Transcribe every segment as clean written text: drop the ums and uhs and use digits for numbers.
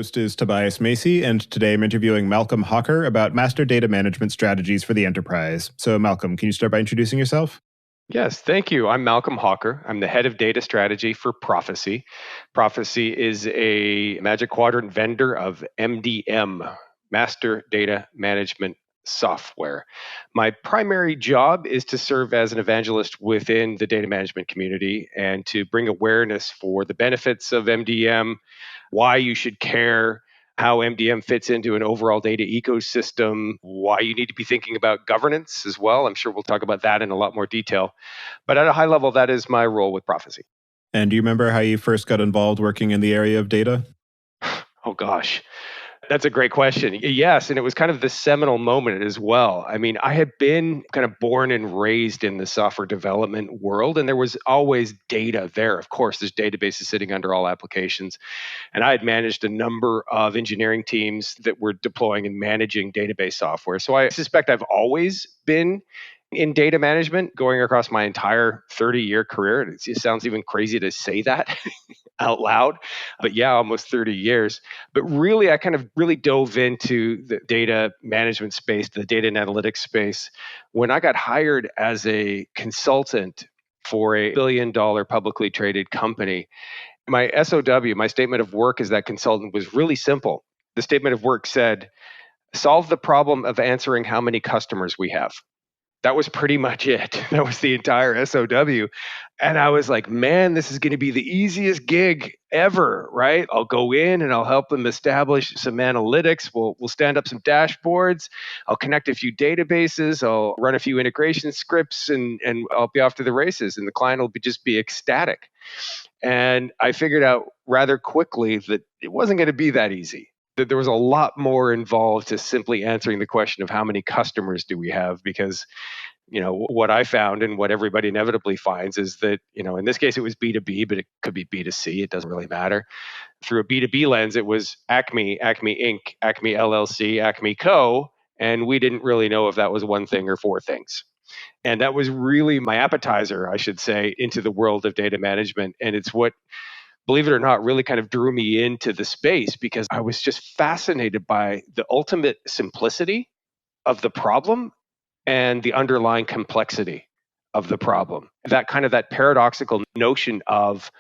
host is Tobias Lacey, and today I'm interviewing Malcolm Hawker about master data management strategies for the enterprise. So, Malcolm, can you start by introducing yourself? Yes, thank you. I'm Malcolm Hawker. I'm the head of data strategy for Prophecy. Prophecy is a Magic Quadrant vendor of MDM, Master Data Management Software. My primary job is to serve as an evangelist within the data management community and to bring awareness for the benefits of MDM, why you should care, how MDM fits into an overall data ecosystem, why you need to be thinking about governance as well. I'm sure we'll talk about that in a lot more detail. But at a high level, that is my role with Prophecy. And do you remember how you first got involved working in the area of data? Oh, gosh. That's a great question. Yes, and it was kind of the seminal moment as well. I mean, I had been kind of born and raised in the software development world, and there was always data there. Of course, there's databases sitting under all applications. And I had managed a number of engineering teams that were deploying and managing database software. So I suspect I've always been in data management going across my entire 30-year career. It sounds even crazy to say that out loud, but yeah, almost 30 years. But really, I kind of really dove into the data management space, the data and analytics space, when I got hired as a consultant for a billion-dollar publicly traded company. My SOW, my statement of work as that consultant was really simple. The statement of work said, solve the problem of answering how many customers we have. That was pretty much it. That was the entire SOW. And I was like, man, this is going to be the easiest gig ever, right? I'll go in and I'll help them establish some analytics. We'll stand up some dashboards. I'll connect a few databases. I'll run a few integration scripts and I'll be off to the races. And the client will just be ecstatic. And I figured out rather quickly that it wasn't going to be that easy. That there was a lot more involved to simply answering the question of how many customers do we have, because what I found and what everybody inevitably finds is that, in this case it was B2B, but it could be B2C. It doesn't really matter. Through a B2B lens, it was Acme, Acme Inc., Acme LLC, Acme Co., and we didn't really know if that was one thing or four things. And that was really my appetizer, I should say, into the world of data management. And it's what, believe it or not, really kind of drew me into the space, because I was just fascinated by the ultimate simplicity of the problem and the underlying complexity of the problem. That paradoxical notion of,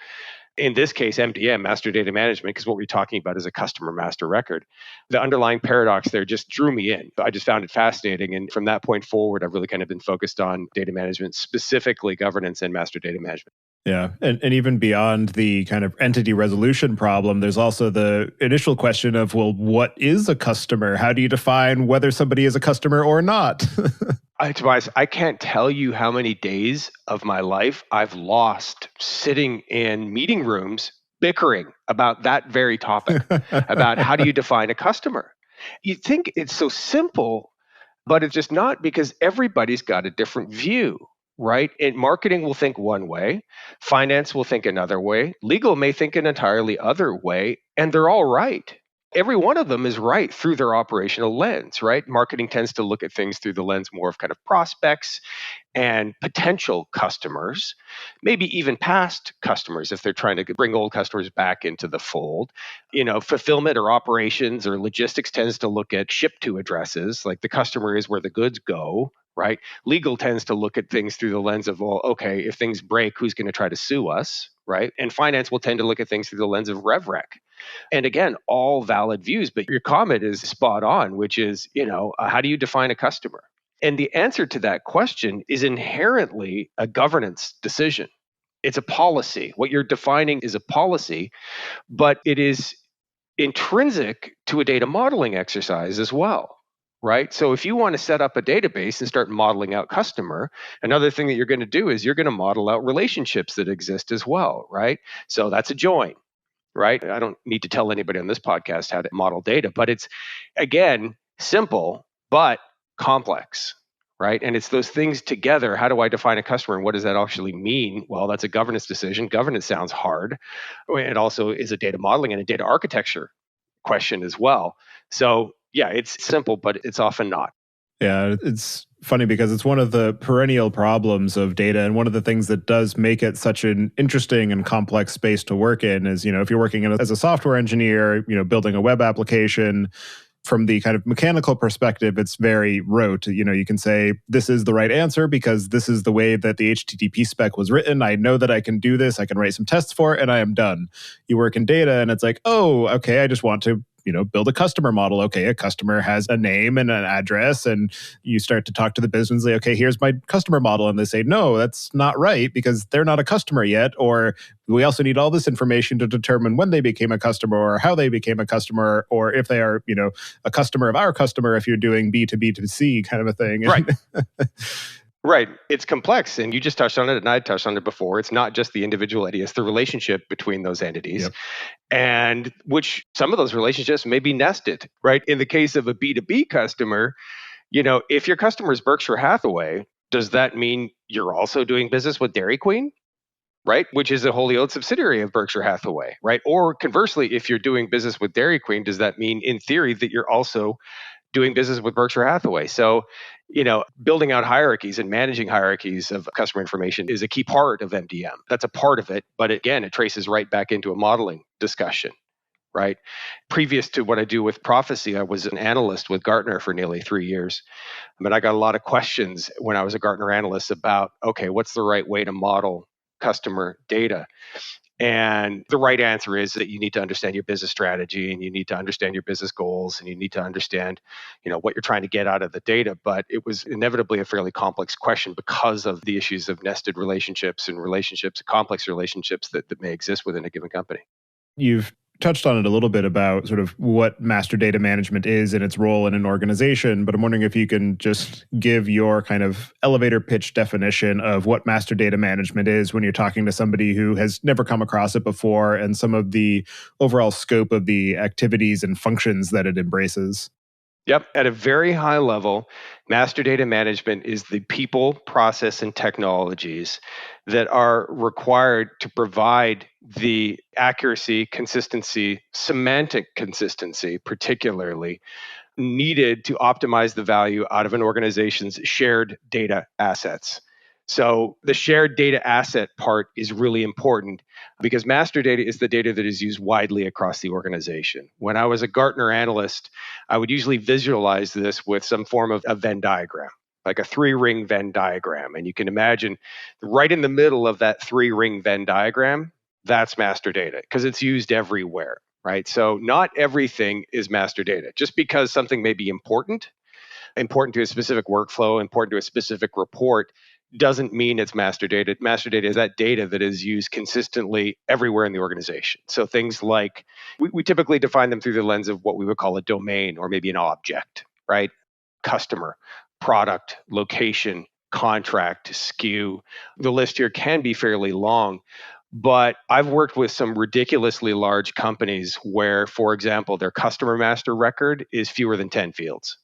in this case, MDM, master data management, because what we're talking about is a customer master record. The underlying paradox there just drew me in. I just found it fascinating. And from that point forward, I've really kind of been focused on data management, specifically governance and master data management. Yeah. And even beyond the kind of entity resolution problem, there's also the initial question of, well, what is a customer? How do you define whether somebody is a customer or not? Tobias, I can't tell you how many days of my life I've lost sitting in meeting rooms bickering about that very topic, about how do you define a customer? You think it's so simple, but it's just not, because everybody's got a different view. Right? And marketing will think one way, finance will think another way, legal may think an entirely other way, and they're all right. Every one of them is right through their operational lens, right? Marketing tends to look at things through the lens more of kind of prospects and potential customers, maybe even past customers if they're trying to bring old customers back into the fold. Fulfillment or operations or logistics tends to look at ship to addresses, like the customer is where the goods go, right? Legal tends to look at things through the lens of, well, okay, if things break, who's going to try to sue us, right? And finance will tend to look at things through the lens of rev rec. And again, all valid views, but your comment is spot on, which is, how do you define a customer? And the answer to that question is inherently a governance decision. It's a policy. What you're defining is a policy, but it is intrinsic to a data modeling exercise as well. Right? So if you want to set up a database and start modeling out customer, another thing that you're going to do is you're going to model out relationships that exist as well, right? So that's a join, right? I don't need to tell anybody on this podcast how to model data, but it's, again, simple, but complex, right? And it's those things together. How do I define a customer and what does that actually mean? Well, that's a governance decision. Governance sounds hard. It also is a data modeling and a data architecture question as well. So yeah, it's simple, but it's often not. Yeah, it's funny because it's one of the perennial problems of data, and one of the things that does make it such an interesting and complex space to work in is, if you're working as a software engineer, building a web application, from the kind of mechanical perspective, it's very rote. You can say, this is the right answer because this is the way that the HTTP spec was written. I know that I can do this. I can write some tests for it, and I am done. You work in data, and it's like, oh, okay, I just want to build a customer model. Okay, a customer has a name and an address, and you start to talk to the business, like, okay, here's my customer model. And they say, no, that's not right because they're not a customer yet. Or we also need all this information to determine when they became a customer or how they became a customer, or if they are, a customer of our customer, if you're doing B2B2C kind of a thing. Right. Right. It's complex. And you just touched on it, and I touched on it before. It's not just the individual entity, it's the relationship between those entities. Yep. And which some of those relationships may be nested, right? In the case of a B2B customer, if your customer is Berkshire Hathaway, does that mean you're also doing business with Dairy Queen? Right? Which is a wholly owned subsidiary of Berkshire Hathaway, right? Or conversely, if you're doing business with Dairy Queen, does that mean in theory that you're also doing business with Berkshire Hathaway? So, building out hierarchies and managing hierarchies of customer information is a key part of MDM. That's a part of it. But again, it traces right back into a modeling discussion, right? Previous to what I do with Prophecy, I was an analyst with Gartner for nearly 3 years. I got a lot of questions when I was a Gartner analyst about, okay, what's the right way to model customer data? And the right answer is that you need to understand your business strategy, and you need to understand your business goals, and you need to understand, what you're trying to get out of the data. But it was inevitably a fairly complex question because of the issues of nested relationships and complex relationships that may exist within a given company. You've touched on it a little bit about sort of what master data management is and its role in an organization, but I'm wondering if you can just give your kind of elevator pitch definition of what master data management is when you're talking to somebody who has never come across it before, and some of the overall scope of the activities and functions that it embraces. Yep. At a very high level, master data management is the people, process, and technologies that are required to provide the accuracy, consistency, semantic consistency, particularly needed to optimize the value out of an organization's shared data assets. So the shared data asset part is really important because master data is the data that is used widely across the organization. When I was a Gartner analyst, I would usually visualize this with some form of a Venn diagram, like a 3-ring Venn diagram. And you can imagine right in the middle of that 3-ring Venn diagram, that's master data because it's used everywhere, right? So not everything is master data. Just because something may be important to a specific workflow, important to a specific report, doesn't mean it's master data. Master data is that data that is used consistently everywhere in the organization. So things like, we typically define them through the lens of what we would call a domain or maybe an object, right? Customer, product, location, contract, SKU. The list here can be fairly long. But I've worked with some ridiculously large companies where, for example, their customer master record is fewer than 10 fields.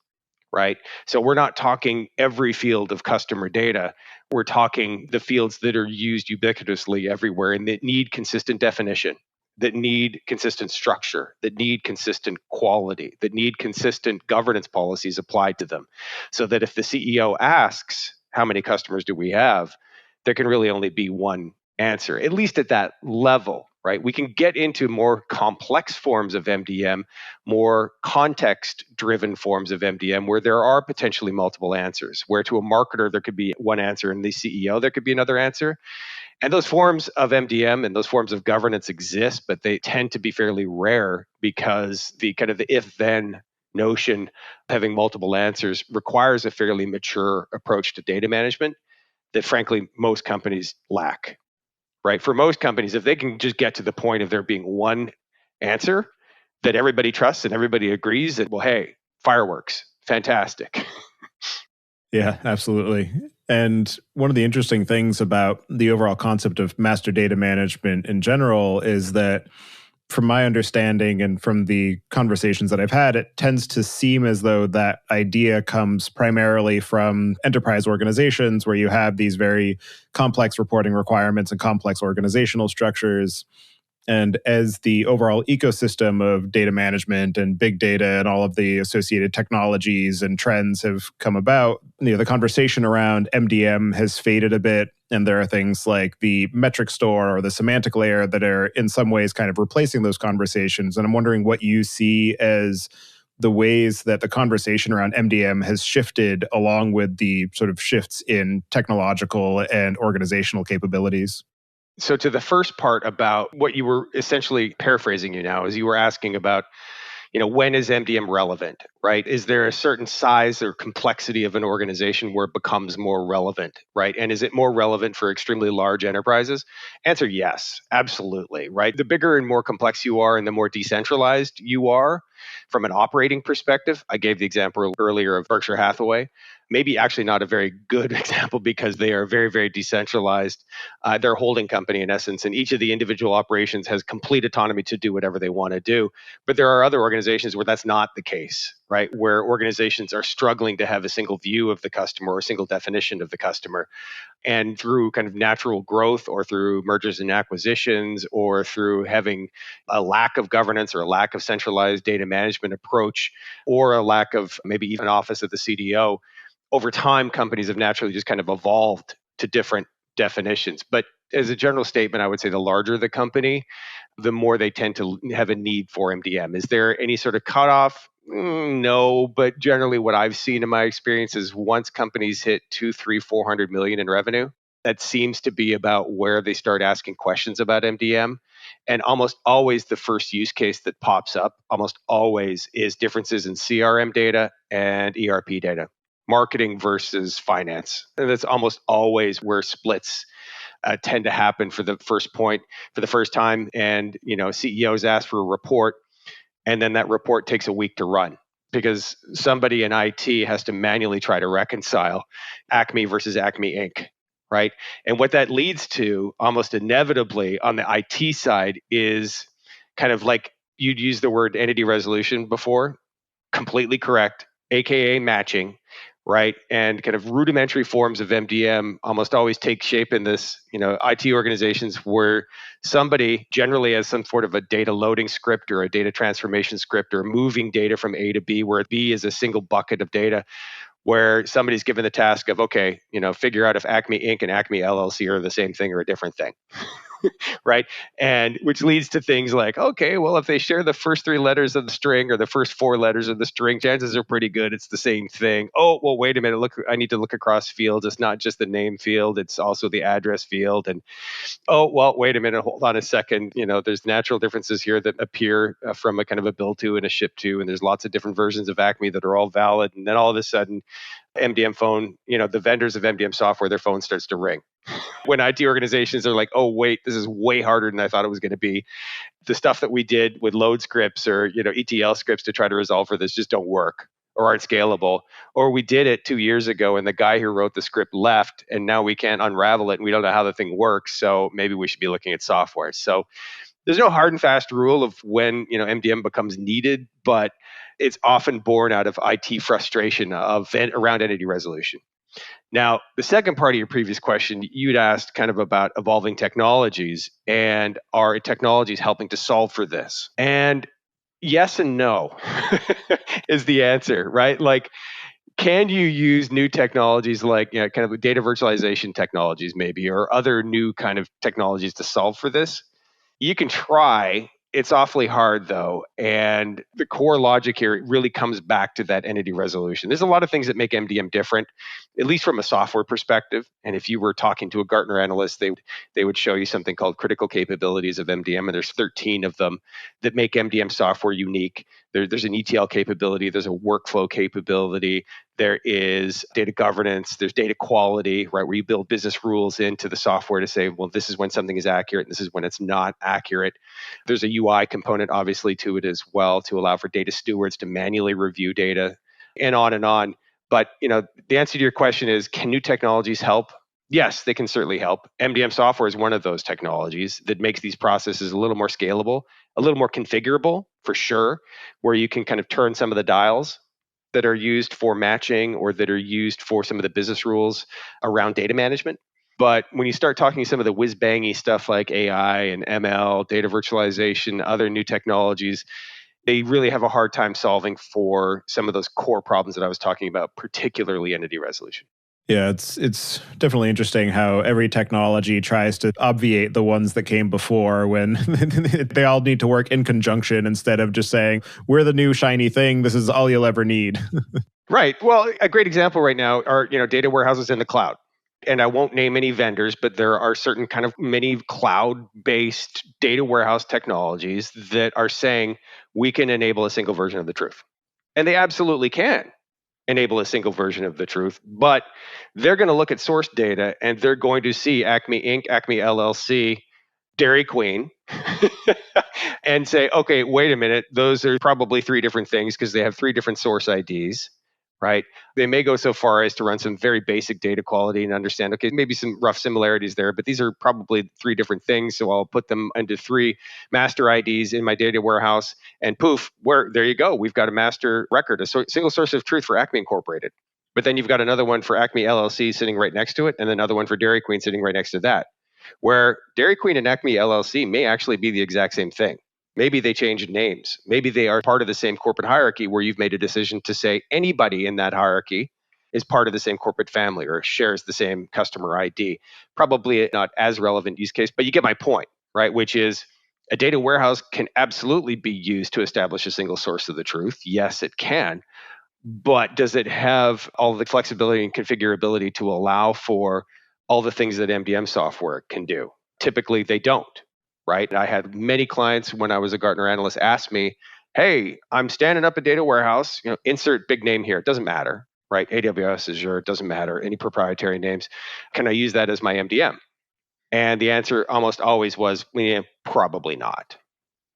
Right? So we're not talking every field of customer data. We're talking the fields that are used ubiquitously everywhere and that need consistent definition, that need consistent structure, that need consistent quality, that need consistent governance policies applied to them. So that if the CEO asks, how many customers do we have? There can really only be one answer, at least at that level. Right? We can get into more complex forms of MDM, more context-driven forms of MDM, where there are potentially multiple answers, where to a marketer, there could be one answer, and the CEO, there could be another answer. And those forms of MDM and those forms of governance exist, but they tend to be fairly rare because the kind of the if-then notion of having multiple answers requires a fairly mature approach to data management that, frankly, most companies lack. Right? For most companies, if they can just get to the point of there being one answer that everybody trusts and everybody agrees that, well, hey, fireworks, fantastic. Yeah, absolutely. And one of the interesting things about the overall concept of master data management in general is that, from my understanding and from the conversations that I've had, it tends to seem as though that idea comes primarily from enterprise organizations where you have these very complex reporting requirements and complex organizational structures. And as the overall ecosystem of data management and big data and all of the associated technologies and trends have come about, the conversation around MDM has faded a bit. And there are things like the metric store or the semantic layer that are in some ways kind of replacing those conversations. And I'm wondering what you see as the ways that the conversation around MDM has shifted along with the sort of shifts in technological and organizational capabilities. So to the first part about what you were essentially paraphrasing you now is you were asking about, when is MDM relevant, right? Is there a certain size or complexity of an organization where it becomes more relevant, right? And is it more relevant for extremely large enterprises? Answer, yes, absolutely, right? The bigger and more complex you are and the more decentralized you are from an operating perspective. I gave the example earlier of Berkshire Hathaway. Maybe actually not a very good example because they are very, very decentralized. They're a holding company in essence, and each of the individual operations has complete autonomy to do whatever they want to do. But there are other organizations where that's not the case, right? Where organizations are struggling to have a single view of the customer or a single definition of the customer. And through kind of natural growth or through mergers and acquisitions or through having a lack of governance or a lack of centralized data management approach or a lack of maybe even office of the CDO, over time, companies have naturally just kind of evolved to different definitions. But as a general statement, I would say the larger the company, the more they tend to have a need for MDM. Is there any sort of cutoff? No, but generally what I've seen in my experience is once companies hit 2, 3, 400 million in revenue, that seems to be about where they start asking questions about MDM. And almost always the first use case that pops up, almost always is differences in CRM data and ERP data, marketing versus finance. And that's almost always where splits tend to happen for the first time. And CEOs ask for a report, and then that report takes a week to run because somebody in IT has to manually try to reconcile Acme versus Acme Inc. Right, and what that leads to almost inevitably on the IT side is kind of like you'd use the word entity resolution before, completely correct, aka matching, right? And kind of rudimentary forms of MDM almost always take shape in this, IT organizations where somebody generally has some sort of a data loading script or a data transformation script or moving data from A to B, where B is a single bucket of data, where somebody's given the task of, okay, figure out if Acme Inc. and Acme LLC are the same thing or a different thing. Right? And which leads to things like, okay, well, if they share the first 3 letters of the string or the first 4 letters of the string, chances are pretty good it's the same thing. Oh, well, wait a minute. Look, I need to look across fields. It's not just the name field, it's also the address field. And oh, well, wait a minute. Hold on a second. There's natural differences here that appear from a kind of a build to and a ship to. And there's lots of different versions of Acme that are all valid. And then all of a sudden, MDM phone, the vendors of MDM software, their phone starts to ring. When IT organizations are like, oh, wait, this is way harder than I thought it was going to be. The stuff that we did with load scripts or, ETL scripts to try to resolve for this just don't work or aren't scalable. Or we did it 2 years ago and the guy who wrote the script left and now we can't unravel it and we don't know how the thing works. So maybe we should be looking at software. So there's no hard and fast rule of when, MDM becomes needed, but it's often born out of IT frustration around entity resolution. Now, the second part of your previous question, you'd asked kind of about evolving technologies and are technologies helping to solve for this? And yes and no is the answer, right? Like, can you use new technologies like kind of data virtualization technologies maybe or other new kind of technologies to solve for this? You can try. It's awfully hard though. And the core logic here really comes back to that entity resolution. There's a lot of things that make MDM different, at least from a software perspective. And if you were talking to a Gartner analyst, they would show you something called critical capabilities of MDM. And there's 13 of them that make MDM software unique. There's an ETL capability, there's a workflow capability, there is data governance, there's data quality, right, where you build business rules into the software to say, well, this is when something is accurate and this is when it's not accurate. There's a UI component, obviously, to it as well to allow for data stewards to manually review data and on and on. But, the answer to your question is, can new technologies help? Yes, they can certainly help. MDM software is one of those technologies that makes these processes a little more scalable, a little more configurable for sure, where you can kind of turn some of the dials that are used for matching or that are used for some of the business rules around data management. But when you start talking some of the whiz-bangy stuff like AI and ML, data virtualization, other new technologies, they really have a hard time solving for some of those core problems that I was talking about, particularly entity resolution. Yeah, it's definitely interesting how every technology tries to obviate the ones that came before when they all need to work in conjunction instead of just saying, we're the new shiny thing, this is all you'll ever need. Right. Well, a great example right now are, data warehouses in the cloud. And I won't name any vendors, but there are certain kind of many cloud-based data warehouse technologies that are saying we can enable a single version of the truth. And they absolutely can enable a single version of the truth, but they're going to look at source data and they're going to see Acme Inc., Acme LLC, Dairy Queen, and say, okay, wait a minute, those are probably three different things because they have three different source IDs, right? They may go so far as to run some very basic data quality and understand, okay, maybe some rough similarities there, but these are probably three different things. So I'll put them into three master IDs in my data warehouse, and poof, there you go. We've got a master record, a single source of truth for Acme Incorporated. But then you've got another one for Acme LLC sitting right next to it, and another one for Dairy Queen sitting right next to that. Where Dairy Queen and Acme LLC may actually be the exact same thing. Maybe they changed names. Maybe they are part of the same corporate hierarchy where you've made a decision to say anybody in that hierarchy is part of the same corporate family or shares the same customer ID. Probably not as relevant use case, but you get my point, right? Which is a data warehouse can absolutely be used to establish a single source of the truth. Yes, it can. But does it have all the flexibility and configurability to allow for all the things that MDM software can do? Typically, they don't, right? I had many clients when I was a Gartner analyst ask me, hey, I'm standing up a data warehouse, insert big name here. It doesn't matter, right? AWS, Azure, it doesn't matter. Any proprietary names. Can I use that as my MDM? And the answer almost always was, probably not.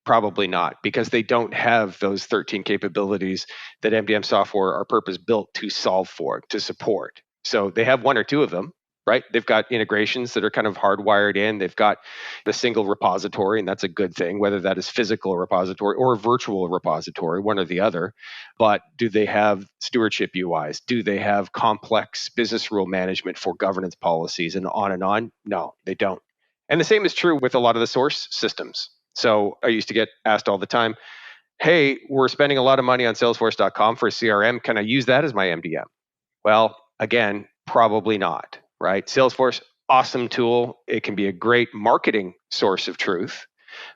Probably not, because they don't have those 13 capabilities that MDM software are purpose built to solve for, to support. So they have one or two of them, right? They've got integrations that are kind of hardwired in. They've got the single repository, and that's a good thing, whether that is physical repository or a virtual repository, one or the other. But do they have stewardship UIs? Do they have complex business rule management for governance policies and on and on? No, they don't. And the same is true with a lot of the source systems. So I used to get asked all the time, hey, we're spending a lot of money on Salesforce.com for a CRM. Can I use that as my MDM? Well, again, probably not, right? Salesforce, awesome tool. It can be a great marketing source of truth.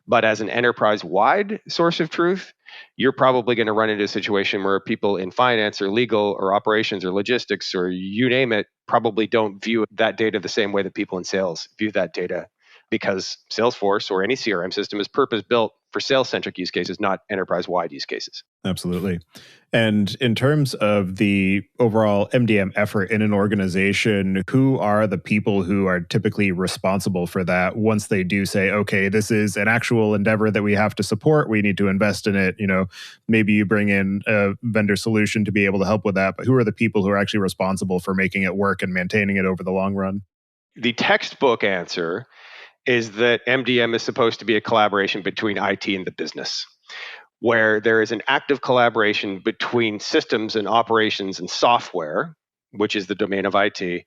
But as an enterprise-wide source of truth, you're probably going to run into a situation where people in finance or legal or operations or logistics or you name it probably don't view that data the same way that people in sales view that data, because Salesforce or any CRM system is purpose-built for sales-centric use cases, not enterprise-wide use cases. Absolutely. And in terms of the overall MDM effort in an organization, who are the people who are typically responsible for that once they do say, okay, this is an actual endeavor that we have to support, we need to invest in it, maybe you bring in a vendor solution to be able to help with that, but who are the people who are actually responsible for making it work and maintaining it over the long run? The textbook answer is that MDM is supposed to be a collaboration between IT and the business, where there is an active collaboration between systems and operations and software, which is the domain of IT,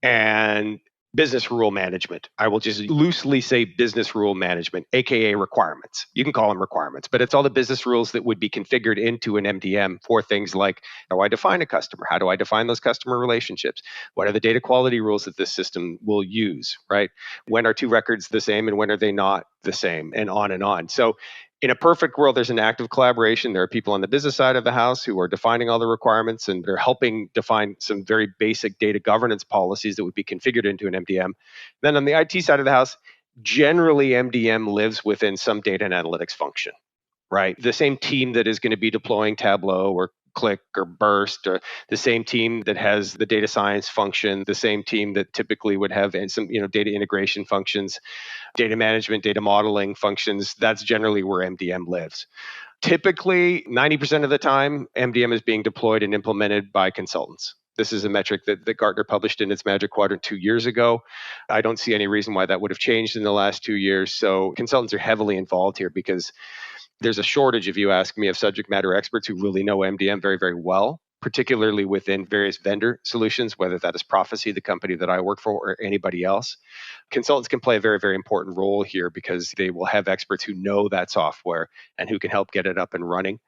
and business rule management. I will just loosely say business rule management, aka requirements. You can call them requirements, but it's all the business rules that would be configured into an MDM for things like, how do I define a customer? How do I define those customer relationships? What are the data quality rules that this system will use, right? When are two records the same and when are they not the same, and on and on. So in a perfect world, there's an active collaboration. There are people on the business side of the house who are defining all the requirements and they're helping define some very basic data governance policies that would be configured into an MDM. Then on the IT side of the house, generally MDM lives within some data and analytics function, right? The same team that is going to be deploying Tableau or Click or Burst, or the same team that has the data science function, the same team that typically would have some data integration functions, data management, data modeling functions. That's generally where MDM lives. Typically, 90% of the time, MDM is being deployed and implemented by consultants. This is a metric that Gartner published in its Magic Quadrant 2 years ago. I don't see any reason why that would have changed in the last 2 years. So consultants are heavily involved here because there's a shortage, if you ask me, of subject matter experts who really know MDM very, very well. particularly within various vendor solutions, whether that is Prophecy, the company that I work for, or anybody else. Consultants can play a very, very important role here because they will have experts who know that software and who can help get it up and running.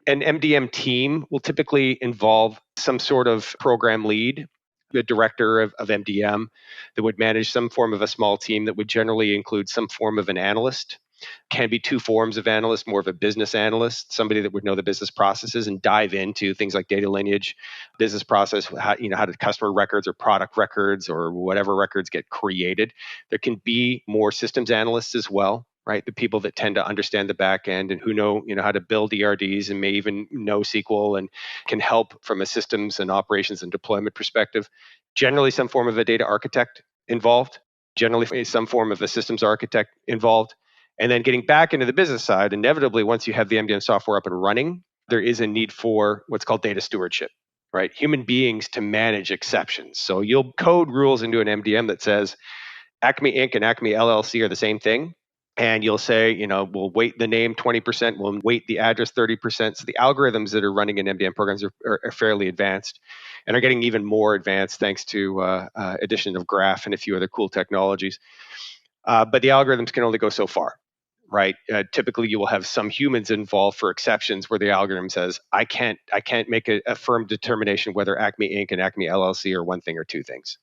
An MDM team will typically involve some sort of program lead, the director of MDM, that would manage some form of a small team that would generally include some form of an analyst. Can be two forms of analyst, more of a business analyst, somebody that would know the business processes and dive into things like data lineage, business process, how do customer records or product records or whatever records get created. There can be more systems analysts as well, right? The people that tend to understand the back end and who know how to build ERDs and may even know SQL and can help from a systems and operations and deployment perspective. Generally, some form of a data architect involved. Generally, some form of a systems architect involved. And then getting back into the business side, inevitably, once you have the MDM software up and running, there is a need for what's called data stewardship, right? Human beings to manage exceptions. So you'll code rules into an MDM that says Acme Inc. and Acme LLC are the same thing. And you'll say, we'll weight the name 20%, we'll weight the address 30%. So the algorithms that are running in MDM programs are fairly advanced and are getting even more advanced thanks to addition of graph and a few other cool technologies. But the algorithms can only go so far, right? Typically, you will have some humans involved for exceptions where the algorithm says, I can't make a firm determination whether Acme Inc. and Acme LLC are one thing or two things.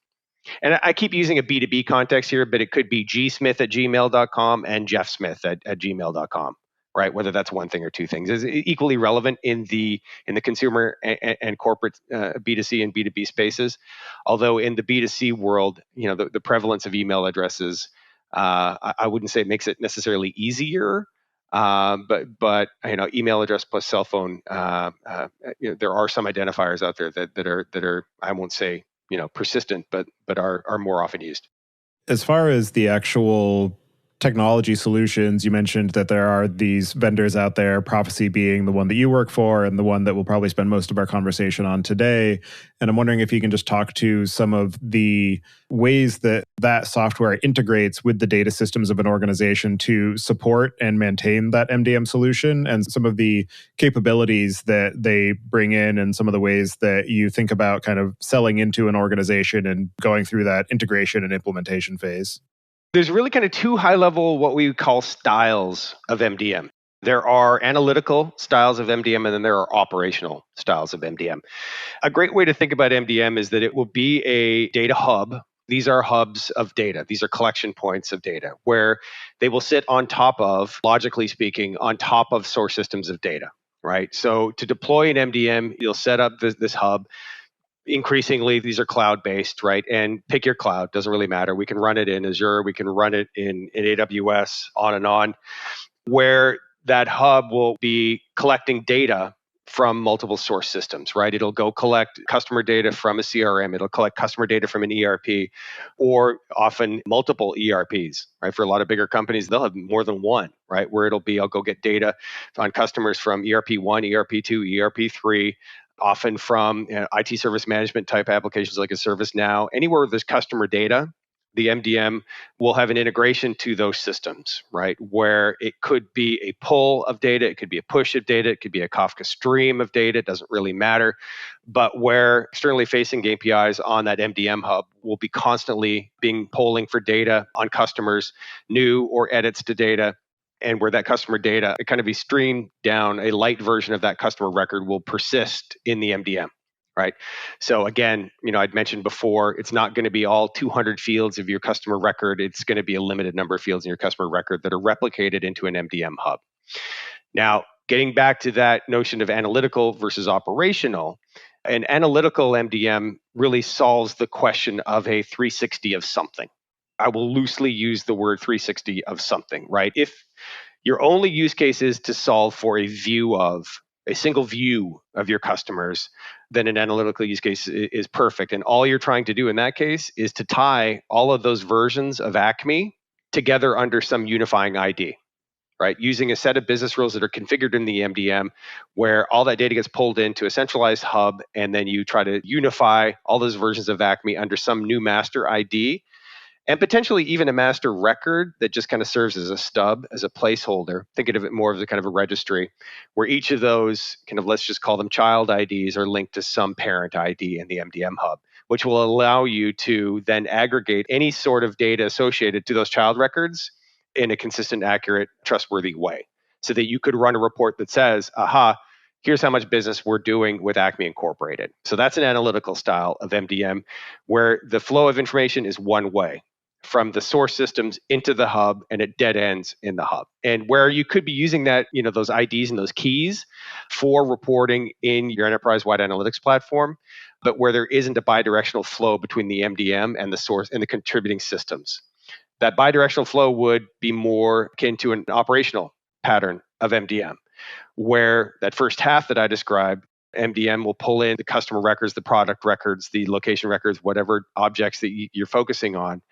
And I keep using a B2B context here, but it could be gsmith@gmail.com and jeffsmith at gmail.com, right? Whether that's one thing or two things is equally relevant in the consumer and corporate B2C and B2B spaces. Although in the B2C world, the prevalence of email addresses, I wouldn't say it makes it necessarily easier, but email address plus cell phone, there are some identifiers out there that are I won't say persistent, but are more often used. As far as the actual technology solutions, you mentioned that there are these vendors out there, Prophecy being the one that you work for and the one that we'll probably spend most of our conversation on today. And I'm wondering if you can just talk to some of the ways that that software integrates with the data systems of an organization to support and maintain that MDM solution and some of the capabilities that they bring in and some of the ways that you think about kind of selling into an organization and going through that integration and implementation phase. There's really kind of two high-level, what we call styles of MDM. There are analytical styles of MDM, and then there are operational styles of MDM. A great way to think about MDM is that it will be a data hub. These are hubs of data. These are collection points of data where they will sit on top of, logically speaking, on top of source systems of data, right? So to deploy an MDM, you'll set up this hub. Increasingly, these are cloud-based, right? And pick your cloud, doesn't really matter. We can run it in Azure, we can run it in AWS, on and on, where that hub will be collecting data from multiple source systems, right? It'll go collect customer data from a CRM, it'll collect customer data from an ERP, or often multiple ERPs, right? For a lot of bigger companies, they'll have more than one, right? Where it'll be, I'll go get data on customers from ERP1, ERP2, ERP3, often from IT service management type applications like a ServiceNow. Anywhere where there's customer data, the MDM will have an integration to those systems, right? Where it could be a pull of data, it could be a push of data, it could be a Kafka stream of data, it doesn't really matter. But where externally facing APIs on that MDM hub will be constantly polling for data on customers, new or edits to data, and where that customer data, it kind of be streamed down, a light version of that customer record will persist in the MDM, right? So again, I'd mentioned before, it's not going to be all 200 fields of your customer record. It's going to be a limited number of fields in your customer record that are replicated into an MDM hub. Now, getting back to that notion of analytical versus operational, an analytical MDM really solves the question of a 360 of something. I will loosely use the word 360 of something, right? If your only use case is to solve for a single view of your customers, then an analytical use case is perfect. And all you're trying to do in that case is to tie all of those versions of Acme together under some unifying ID, right? Using a set of business rules that are configured in the MDM where all that data gets pulled into a centralized hub, and then you try to unify all those versions of Acme under some new master ID. and potentially even a master record that just kind of serves as a stub, as a placeholder. Thinking of it more as a kind of a registry where each of those kind of, let's just call them child IDs, are linked to some parent ID in the MDM hub, which will allow you to then aggregate any sort of data associated to those child records in a consistent, accurate, trustworthy way so that you could run a report that says, aha, here's how much business we're doing with Acme Incorporated. So that's an analytical style of MDM where the flow of information is one way from the source systems into the hub, and it dead ends in the hub. And where you could be using that, those IDs and those keys for reporting in your enterprise-wide analytics platform, but where there isn't a bidirectional flow between the MDM and the source and the contributing systems. That bidirectional flow would be more akin to an operational pattern of MDM, where that first half that I described, MDM will pull in the customer records, the product records, the location records, whatever objects that you're focusing on.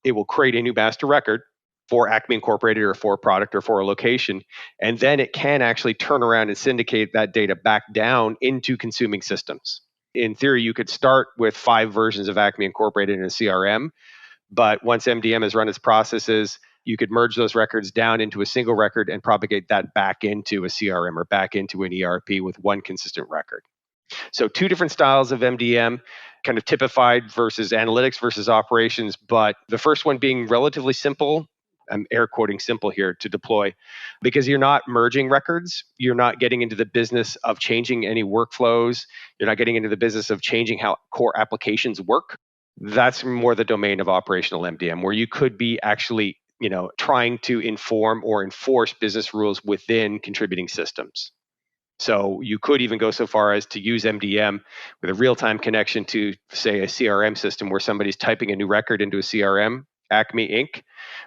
It will create a new master record for Acme Incorporated or for a product or for a location. And then it can actually turn around and syndicate that data back down into consuming systems. In theory, you could start with 5 versions of Acme Incorporated in a CRM, but once MDM has run its processes, you could merge those records down into a single record and propagate that back into a CRM or back into an ERP with one consistent record. So 2 different styles of MDM, kind of typified versus analytics versus operations, but the first one being relatively simple. I'm air quoting simple here to deploy because you're not merging records. You're not getting into the business of changing any workflows. You're not getting into the business of changing how core applications work. That's more the domain of operational MDM, where you could be actually, trying to inform or enforce business rules within contributing systems. So you could even go so far as to use MDM with a real-time connection to, say, a CRM system where somebody's typing a new record into a CRM, Acme Inc.,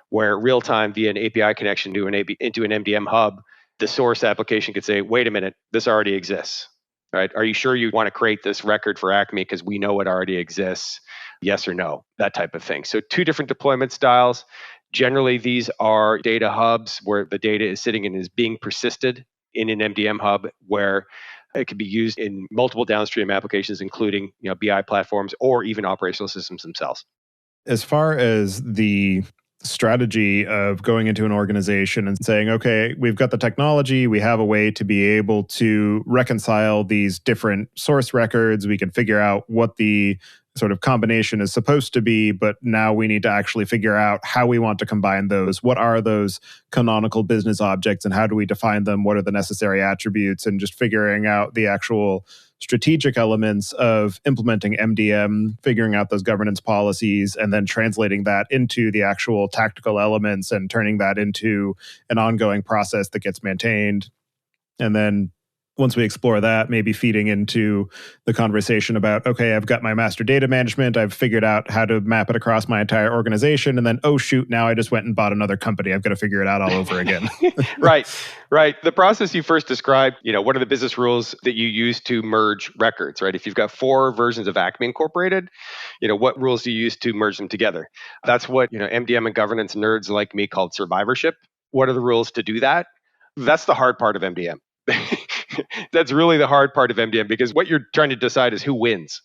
where real-time via an API connection to into an MDM hub, the source application could say, wait a minute, this already exists, right? Are you sure you want to create this record for Acme because we know it already exists? Yes or no, that type of thing. So 2 different deployment styles. Generally, these are data hubs where the data is sitting and is being persisted in an MDM hub where it can be used in multiple downstream applications, including BI platforms or even operational systems themselves. As far as the strategy of going into an organization and saying, okay, we've got the technology, we have a way to be able to reconcile these different source records, we can figure out what the sort of combination is supposed to be, but now we need to actually figure out how we want to combine those. What are those canonical business objects and how do we define them? What are the necessary attributes? And just figuring out the actual strategic elements of implementing MDM, figuring out those governance policies, and then translating that into the actual tactical elements and turning that into an ongoing process that gets maintained. And then once we explore that, maybe feeding into the conversation about, okay, I've got my master data management. I've figured out how to map it across my entire organization. And then, oh, shoot, now I just went and bought another company. I've got to figure it out all over again. Right. The process you first described, what are the business rules that you use to merge records, right? If you've got 4 versions of Acme Incorporated, what rules do you use to merge them together? That's what, MDM and governance nerds like me called survivorship. What are the rules to do that? That's the hard part of MDM. That's really the hard part of MDM because what you're trying to decide is who wins,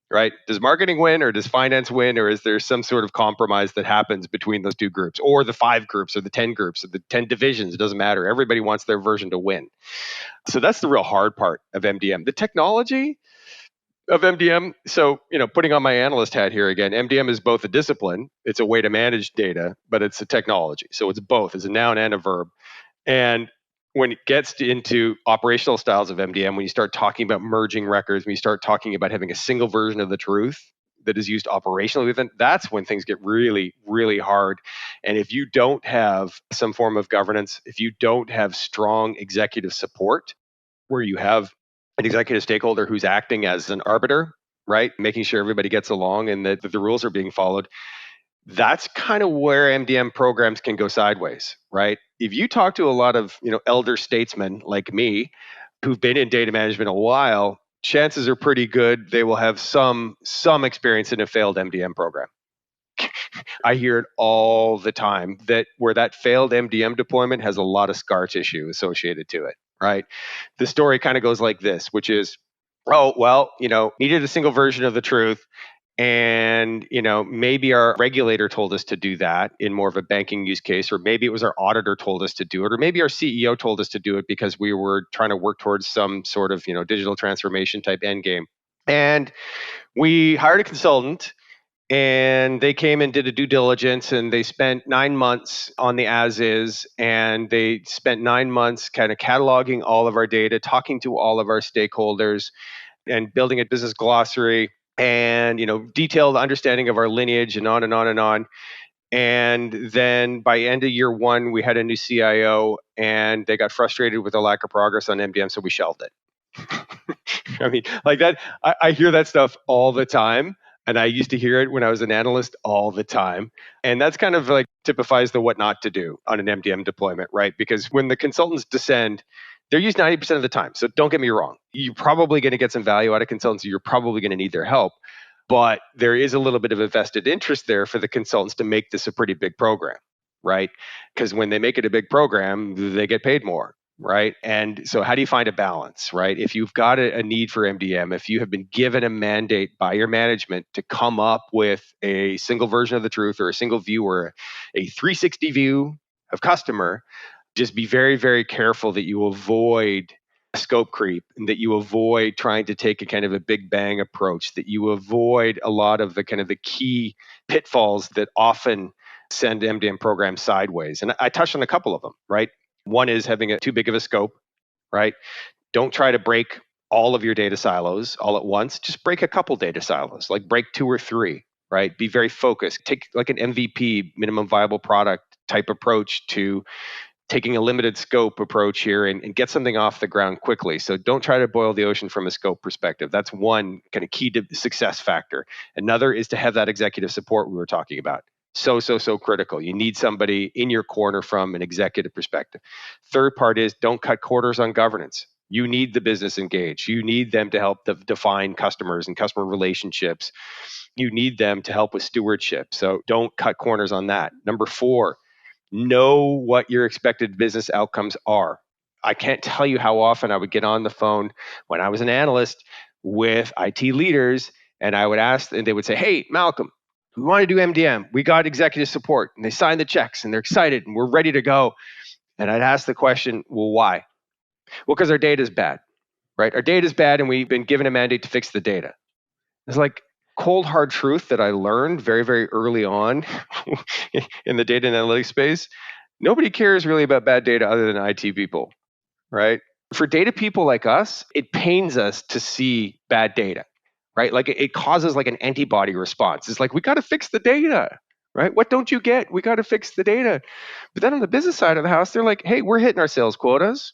right? Does marketing win or does finance win, or is there some sort of compromise that happens between those 2 groups or the 5 groups or the 10 groups or the 10 divisions? It doesn't matter. Everybody wants their version to win. So that's the real hard part of MDM. The technology of MDM, so, putting on my analyst hat here again, MDM is both a discipline, it's a way to manage data, but it's a technology. So it's both, it's a noun and a verb. And when it gets into operational styles of MDM, when you start talking about merging records, when you start talking about having a single version of the truth that is used operationally within, that's when things get really, really hard. And if you don't have some form of governance, if you don't have strong executive support, where you have an executive stakeholder who's acting as an arbiter, right, making sure everybody gets along and that the rules are being followed, that's kind of where MDM programs can go sideways, right? If you talk to a lot of, elder statesmen like me who've been in data management a while, chances are pretty good they will have some experience in a failed MDM program. I hear it all the time that where that failed MDM deployment has a lot of scar tissue associated to it, right? The story kind of goes like this, which is, oh, well, needed a single version of the truth. And, maybe our regulator told us to do that in more of a banking use case, or maybe it was our auditor told us to do it, or maybe our CEO told us to do it because we were trying to work towards some sort of, digital transformation type end game. And we hired a consultant, and they came and did a due diligence, and they spent 9 months on the as is, and they spent 9 months kind of cataloging all of our data, talking to all of our stakeholders, and building a business glossary, and detailed understanding of our lineage, and on and on and on. And then by end of year one, we had a new CIO, and they got frustrated with the lack of progress on MDM, so we shelved it. I mean, like that, I hear that stuff all the time. And I used to hear it when I was an analyst all the time. And that's kind of like typifies the what not to do on an MDM deployment, right? Because when the consultants descend, they're used 90% of the time. So don't get me wrong. You're probably going to get some value out of consultants. You're probably going to need their help. But there is a little bit of a vested interest there for the consultants to make this a pretty big program, right? Because when they make it a big program, they get paid more. Right. And so how do you find a balance, right? If you've got a need for MDM, if you have been given a mandate by your management to come up with a single version of the truth, or a single view, or a 360 view of customer, just be very, very careful that you avoid scope creep, and that you avoid trying to take a kind of a big bang approach, that you avoid a lot of the kind of the key pitfalls that often send MDM programs sideways. And I touched on a couple of them, right? One is having too big of a scope, right? Don't try to break all of your data silos all at once. Just break a couple data silos, like break 2 or 3, right? Be very focused. Take like an MVP, minimum viable product type approach to taking a limited scope approach here, and get something off the ground quickly. So don't try to boil the ocean from a scope perspective. That's one kind of key to success factor. Another is to have that executive support we were talking about. So critical. You need somebody in your corner from an executive perspective. Third part is don't cut corners on governance. You need the business engaged. You need them to help define customers and customer relationships. You need them to help with stewardship. So don't cut corners on that. Number 4, know what your expected business outcomes are. I can't tell you how often I would get on the phone when I was an analyst with IT leaders, and I would ask, and they would say, "Hey, Malcolm, we want to do MDM. We got executive support," and they sign the checks, and they're excited, and we're ready to go. And I'd ask the question, "Well, why?" "Well, because our data is bad, right? Our data is bad, and we've been given a mandate to fix the data." It's like cold hard truth that I learned very, very early on in the data and analytics space. Nobody cares really about bad data other than IT people, right? For data people like us, it pains us to see bad data, right? Like it causes like an antibody response. It's like, we got to fix the data, right? What don't you get? We got to fix the data. But then on the business side of the house, they're like, hey, we're hitting our sales quotas,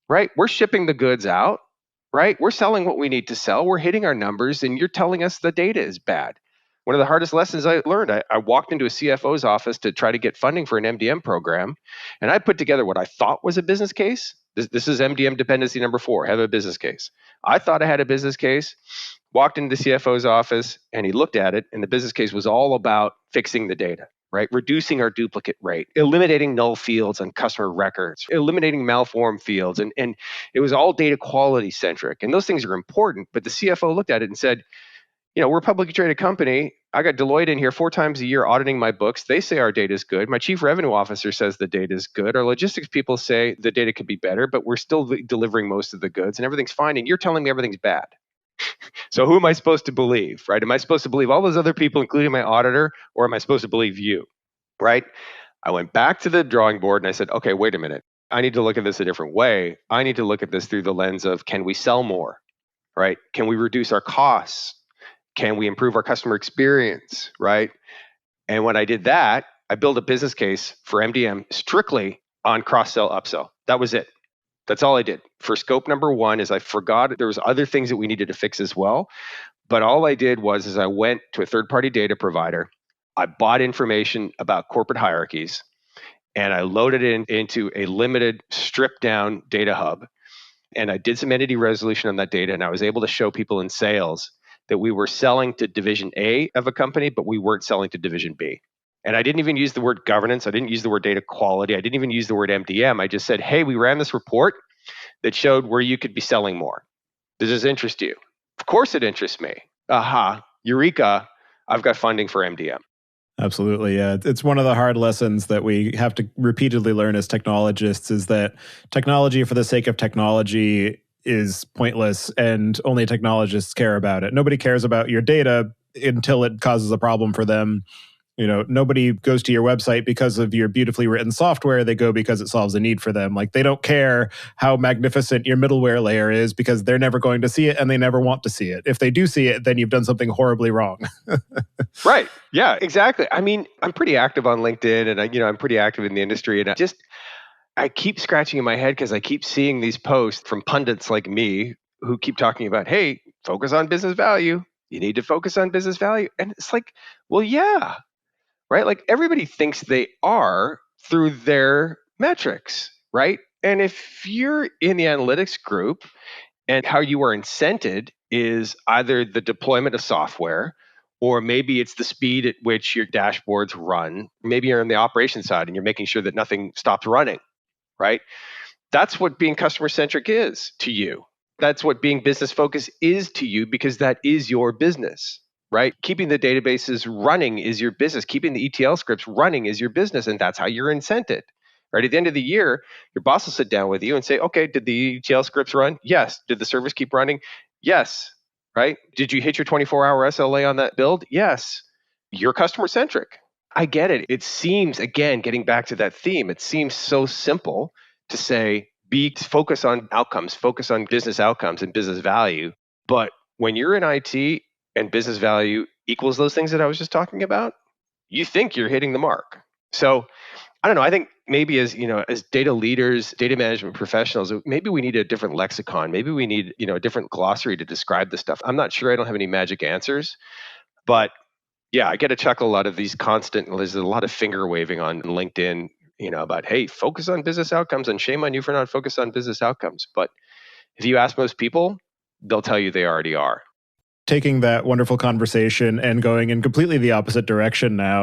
right? We're shipping the goods out, right? We're selling what we need to sell. We're hitting our numbers, and you're telling us the data is bad. One of the hardest lessons I learned, I walked into a CFO's office to try to get funding for an MDM program, and I put together what I thought was a business case. This is MDM dependency number 4, have a business case. I thought I had a business case, walked into the CFO's office, and he looked at it, and the business case was all about fixing the data, right? Reducing our duplicate rate, eliminating null fields on customer records, eliminating malformed fields. And it was all data quality centric. And those things are important. But the CFO looked at it and said, we're a publicly traded company. I got Deloitte in here 4 times a year auditing my books. They say our data is good. My chief revenue officer says the data is good. Our logistics people say the data could be better, but we're still delivering most of the goods and everything's fine. And you're telling me everything's bad. So who am I supposed to believe, right? Am I supposed to believe all those other people, including my auditor, or am I supposed to believe you, right? I went back to the drawing board and I said, okay, wait a minute. I need to look at this a different way. I need to look at this through the lens of, can we sell more, right? Can we reduce our costs? Can we improve our customer experience, right? And when I did that, I built a business case for MDM strictly on cross-sell, upsell. That was it. That's all I did. For scope number 1 is I forgot there was other things that we needed to fix as well. But all I did was I went to a third-party data provider. I bought information about corporate hierarchies, and I loaded it into a limited stripped-down data hub. And I did some entity resolution on that data, and I was able to show people in sales that we were selling to division A of a company, but we weren't selling to division B. And I didn't even use the word governance. I didn't use the word data quality. I didn't even use the word MDM. I just said, hey, we ran this report that showed where you could be selling more. Does this interest you? Of course it interests me. Aha, eureka. I've got funding for MDM. Absolutely. Yeah. It's one of the hard lessons that we have to repeatedly learn as technologists is that technology for the sake of technology is pointless and only technologists care about it. Nobody cares about your data until it causes a problem for them. Nobody goes to your website because of your beautifully written software. They go because it solves a need for them. Like, they don't care how magnificent your middleware layer is because they're never going to see it and they never want to see it. If they do see it, then you've done something horribly wrong. Right. Yeah, exactly. I mean, I'm pretty active on LinkedIn and I'm pretty active in the industry, and I keep scratching in my head because I keep seeing these posts from pundits like me who keep talking about, hey, focus on business value. You need to focus on business value. And it's like, well, yeah, right? Like, everybody thinks they are through their metrics, right? And if you're in the analytics group and how you are incented is either the deployment of software, or maybe it's the speed at which your dashboards run. Maybe you're on the operations side and you're making sure that nothing stops running, right? That's what being customer centric is to you. That's what being business focused is to you, because that is your business, right? Keeping the databases running is your business. Keeping the ETL scripts running is your business. And that's how you're incented, right? At the end of the year, your boss will sit down with you and say, okay, did the ETL scripts run? Yes. Did the servers keep running? Yes. Right? Did you hit your 24-hour SLA on that build? Yes. You're customer centric. I get it. It seems, again, getting back to that theme, it seems so simple to say, focus on outcomes, focus on business outcomes and business value. But when you're in IT and business value equals those things that I was just talking about, you think you're hitting the mark. So I don't know. I think maybe as data leaders, data management professionals, maybe we need a different lexicon. Maybe we need, a different glossary to describe this stuff. I'm not sure. I don't have any magic answers, but yeah, I get a chuckle a lot of these there's a lot of finger waving on LinkedIn, about, hey, focus on business outcomes, and shame on you for not focused on business outcomes. But if you ask most people, they'll tell you they already are. Taking that wonderful conversation and going in completely the opposite direction now,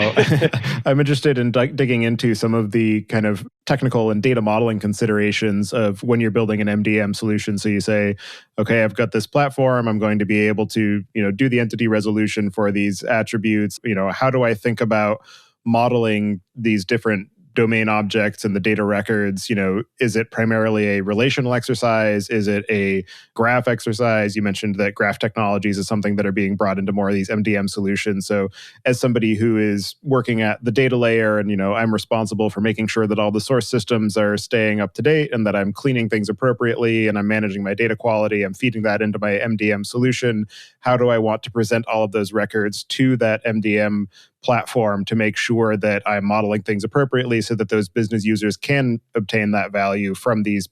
I'm interested in digging into some of the kind of technical and data modeling considerations of when you're building an MDM solution. So you say, okay, I've got this platform. I'm going to be able to, do the entity resolution for these attributes. How do I think about modeling these different domain objects and the data records? Is it primarily a relational exercise? Is it a graph exercise? You mentioned that graph technologies is something that are being brought into more of these MDM solutions. So as somebody who is working at the data layer and, I'm responsible for making sure that all the source systems are staying up to date and that I'm cleaning things appropriately and I'm managing my data quality, I'm feeding that into my MDM solution. How do I want to present all of those records to that MDM platform to make sure that I'm modeling things appropriately so that those business users can obtain that value from these,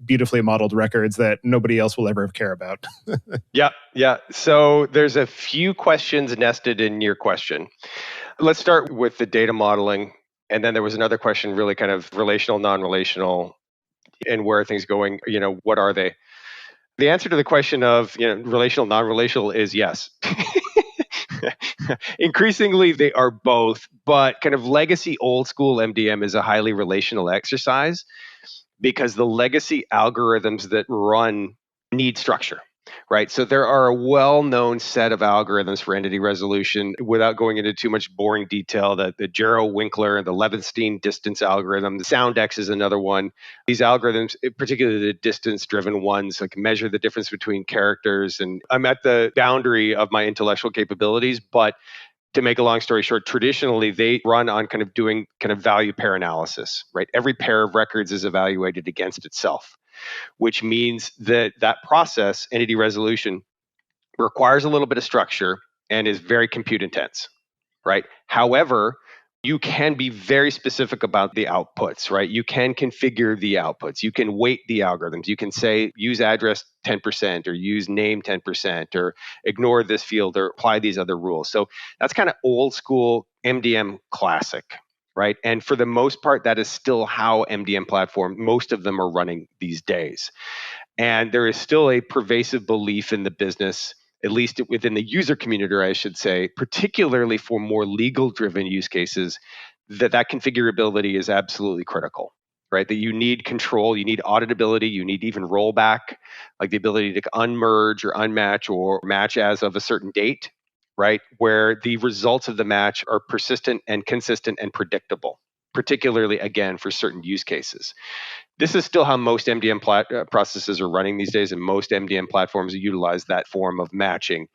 beautifully modeled records that nobody else will ever care about? Yeah. So there's a few questions nested in your question. Let's start with the data modeling. And then there was another question, really kind of relational, non-relational, and where are things going? What are they? The answer to the question of, relational, non-relational is yes. Increasingly, they are both, but kind of legacy old school MDM is a highly relational exercise because the legacy algorithms that run need structure, right? So there are a well-known set of algorithms for entity resolution. Without going into too much boring detail, the Jarrow-Winkler and the Levenstein distance algorithm, the SoundX is another one. These algorithms, particularly the distance-driven ones, like measure the difference between characters. And I'm at the boundary of my intellectual capabilities, but to make a long story short, traditionally they run on kind of doing kind of value pair analysis, right? Every pair of records is evaluated against itself, which means that process, entity resolution, requires a little bit of structure and is very compute intense, right? However, you can be very specific about the outputs, right? You can configure the outputs. You can weight the algorithms. You can say use address 10% or use name 10% or ignore this field or apply these other rules. So that's kind of old school MDM classic, right? And for the most part, that is still how MDM platform, most of them are running these days. And there is still a pervasive belief in the business, at least within the user community, I should say, particularly for more legal-driven use cases, that configurability is absolutely critical, right? That you need control, you need auditability, you need even rollback, like the ability to unmerge or unmatch or match as of a certain date, right? Where the results of the match are persistent and consistent and predictable, particularly again for certain use cases. This is still how most MDM processes are running these days, and most MDM platforms utilize that form of matching,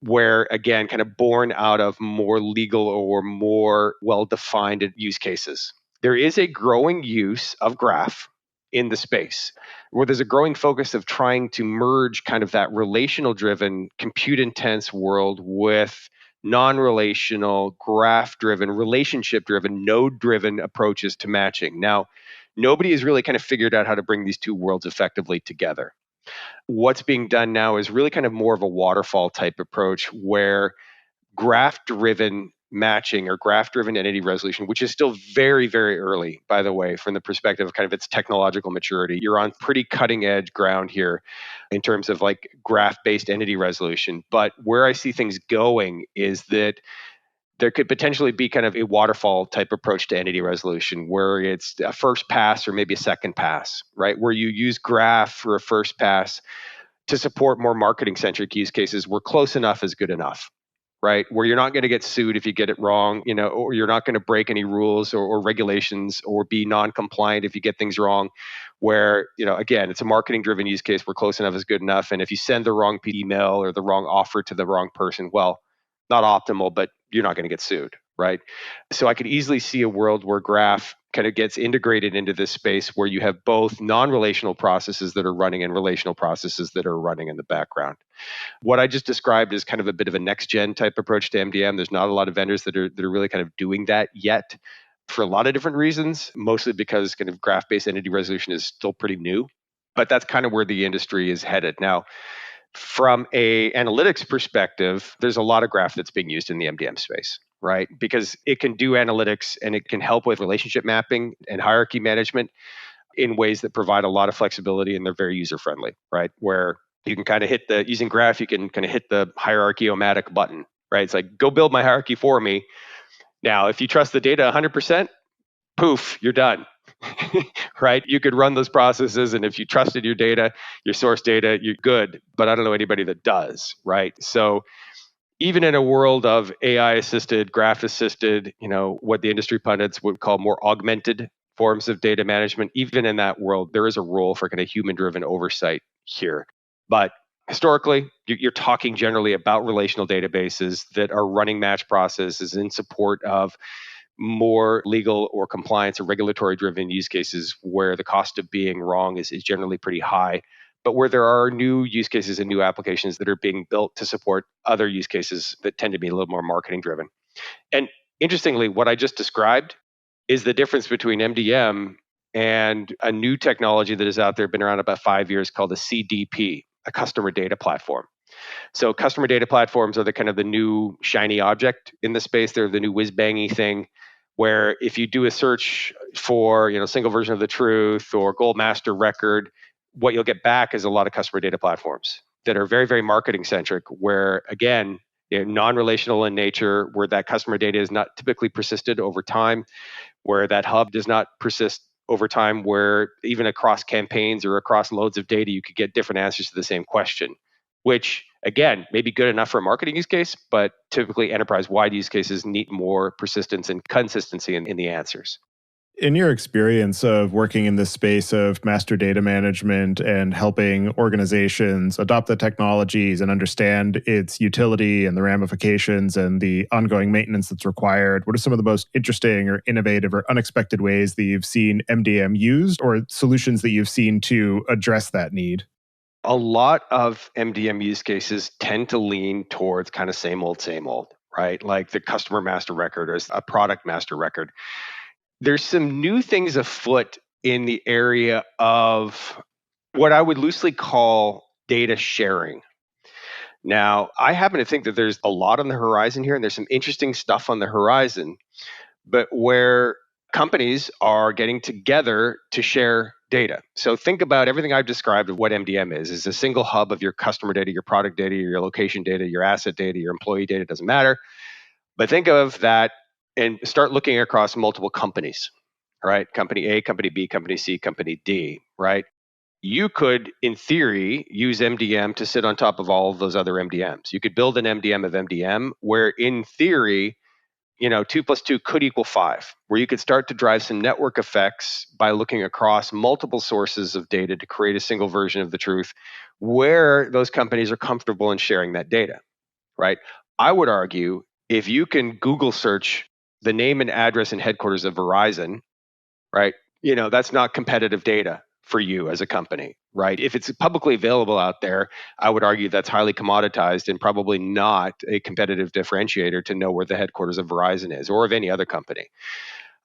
where again, kind of born out of more legal or more well defined use cases. There is a growing use of graph in the space where there's a growing focus of trying to merge kind of that relational driven, compute intense world with non relational, graph driven, relationship driven, node driven approaches to matching. Now, nobody has really kind of figured out how to bring these two worlds effectively together. What's being done now is really kind of more of a waterfall type approach where graph driven matching or graph driven entity resolution, which is still very, very early, by the way, from the perspective of kind of its technological maturity. You're on pretty cutting edge ground here in terms of like graph based entity resolution. But where I see things going is that there could potentially be kind of a waterfall type approach to entity resolution where it's a first pass or maybe a second pass, right? Where you use graph for a first pass to support more marketing centric use cases where close enough is good enough, right? Where you're not going to get sued if you get it wrong, or you're not going to break any rules or regulations or be non-compliant if you get things wrong. Where, again, it's a marketing driven use case where close enough is good enough. And if you send the wrong email or the wrong offer to the wrong person, well, not optimal, but you're not going to get sued, right? So I could easily see a world where graph kind of gets integrated into this space where you have both non-relational processes that are running and relational processes that are running in the background. What I just described is kind of a bit of a next gen type approach to MDM. There's not a lot of vendors that are really kind of doing that yet for a lot of different reasons, mostly because kind of graph-based entity resolution is still pretty new. But that's kind of where the industry is headed. Now, from a analytics perspective, there's a lot of graph that's being used in the MDM space, right? Because it can do analytics and it can help with relationship mapping and hierarchy management in ways that provide a lot of flexibility and they're very user friendly, right? Where you can kind of using graph, you can kind of hit the hierarchy-o-matic button, right? It's like, go build my hierarchy for me. Now, if you trust the data 100%, poof, you're done. Right? You could run those processes, and if you trusted your data, your source data, you're good. But I don't know anybody that does, right? So even in a world of AI assisted, graph assisted, what the industry pundits would call more augmented forms of data management, even in that world, there is a role for kind of human driven oversight here. But historically, you're talking generally about relational databases that are running match processes in support of more legal or compliance or regulatory driven use cases where the cost of being wrong is generally pretty high, but where there are new use cases and new applications that are being built to support other use cases that tend to be a little more marketing driven. And interestingly, what I just described is the difference between MDM and a new technology that is out there, been around about 5 years, called a CDP, a customer data platform. So customer data platforms are the kind of the new shiny object in the space. They're the new whiz-bangy thing where if you do a search for, single version of the truth or gold master record, what you'll get back is a lot of customer data platforms that are very, very marketing centric, where again, non-relational in nature, where that customer data is not typically persisted over time, where that hub does not persist over time, where even across campaigns or across loads of data, you could get different answers to the same question, which again, may be good enough for a marketing use case, but typically enterprise-wide use cases need more persistence and consistency in the answers. In your experience of working in this space of master data management and helping organizations adopt the technologies and understand its utility and the ramifications and the ongoing maintenance that's required, what are some of the most interesting or innovative or unexpected ways that you've seen MDM used or solutions that you've seen to address that need? A lot of MDM use cases tend to lean towards kind of same old, right? Like the customer master record or a product master record. There's some new things afoot in the area of what I would loosely call data sharing. Now, I happen to think that there's a lot on the horizon here, and there's some interesting stuff on the horizon, but where companies are getting together to share data. So think about everything I've described of what MDM is a single hub of your customer data, your product data, your location data, your asset data, your employee data, doesn't matter. But think of that and start looking across multiple companies, right? Company A, company B, company C, company D, right? you could, in theory, use MDM to sit on top of all of those other MDMs. You could build an MDM of MDM where, in theory, 2 + 2 could equal 5, where you could start to drive some network effects by looking across multiple sources of data to create a single version of the truth where those companies are comfortable in sharing that data, right? I would argue if you can Google search the name and address and headquarters of Verizon, right? That's not competitive data for you as a company, right? If it's publicly available out there, I would argue that's highly commoditized and probably not a competitive differentiator to know where the headquarters of Verizon is or of any other company.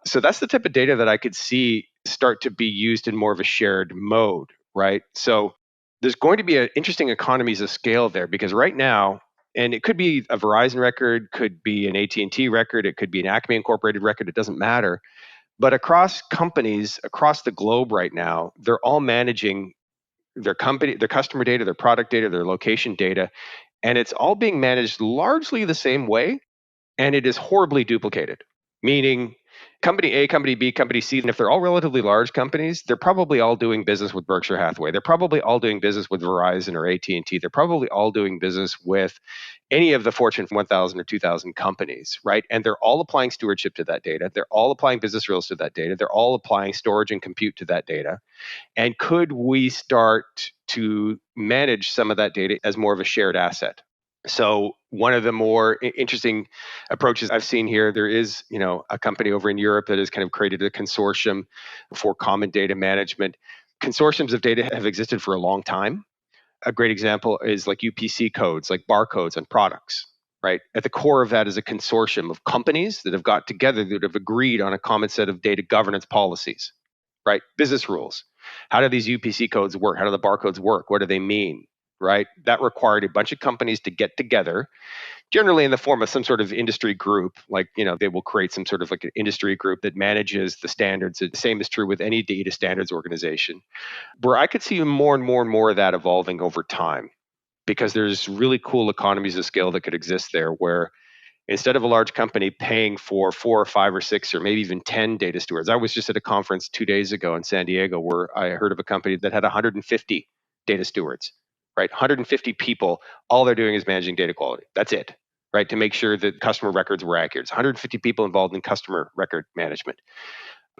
So that's the type of data that I could see start to be used in more of a shared mode, right? So there's going to be interesting economies of scale there because right now, and it could be a Verizon record, could be an AT&T record, it could be an Acme Incorporated record, it doesn't matter. But across companies across the globe right now, they're all managing their company, their customer data, their product data, their location data, and it's all being managed largely the same way, and it is horribly duplicated. Meaning company A, company B, company C, and if they're all relatively large companies, they're probably all doing business with Berkshire Hathaway. They're probably all doing business with Verizon or AT&T. They're probably all doing business with any of the Fortune 1000 or 2000 companies, right? And they're all applying stewardship to that data. They're all applying business rules to that data. They're all applying storage and compute to that data. And could we start to manage some of that data as more of a shared asset? So one of the more interesting approaches I've seen here, there is, a company over in Europe that has kind of created a consortium for common data management. Consortiums of data have existed for a long time. A great example is like UPC codes, like barcodes on products, right? At the core of that is a consortium of companies that have got together that have agreed on a common set of data governance policies, right? Business rules. How do these UPC codes work? How do the barcodes work? What do they mean? Right? That required a bunch of companies to get together, generally in the form of some sort of industry group. Like, they will create some sort of like an industry group that manages the standards. The same is true with any data standards organization, where I could see more and more and more of that evolving over time because there's really cool economies of scale that could exist there where instead of a large company paying for 4 or 5 or 6 or maybe even 10 data stewards. I was just at a conference 2 days ago in San Diego where I heard of a company that had 150 data stewards, right? 150 people, all they're doing is managing data quality. That's it, right? To make sure that customer records were accurate. It's 150 people involved in customer record management.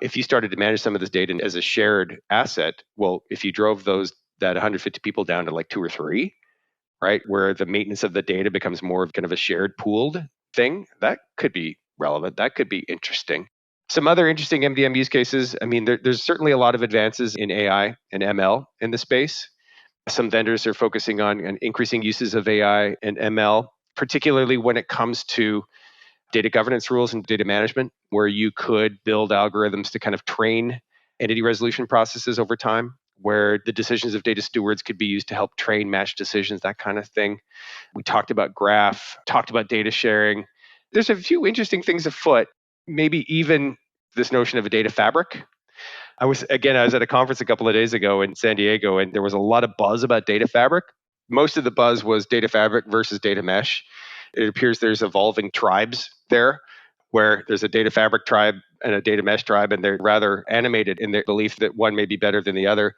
If you started to manage some of this data as a shared asset, well, if you drove that 150 people down to like 2 or 3, right, where the maintenance of the data becomes more of kind of a shared pooled thing, that could be relevant. That could be interesting. Some other interesting MDM use cases. I mean, there's certainly a lot of advances in AI and ML in the space. Some vendors are focusing on increasing uses of AI and ML, particularly when it comes to data governance rules and data management, where you could build algorithms to kind of train entity resolution processes over time, where the decisions of data stewards could be used to help train match decisions, that kind of thing. We talked about graph, talked about data sharing. There's a few interesting things afoot, maybe even this notion of a data fabric. I was at a conference a couple of days ago in San Diego, and there was a lot of buzz about data fabric. Most of the buzz was data fabric versus data mesh. It appears there's evolving tribes there where there's a data fabric tribe and a data mesh tribe, and they're rather animated in their belief that one may be better than the other.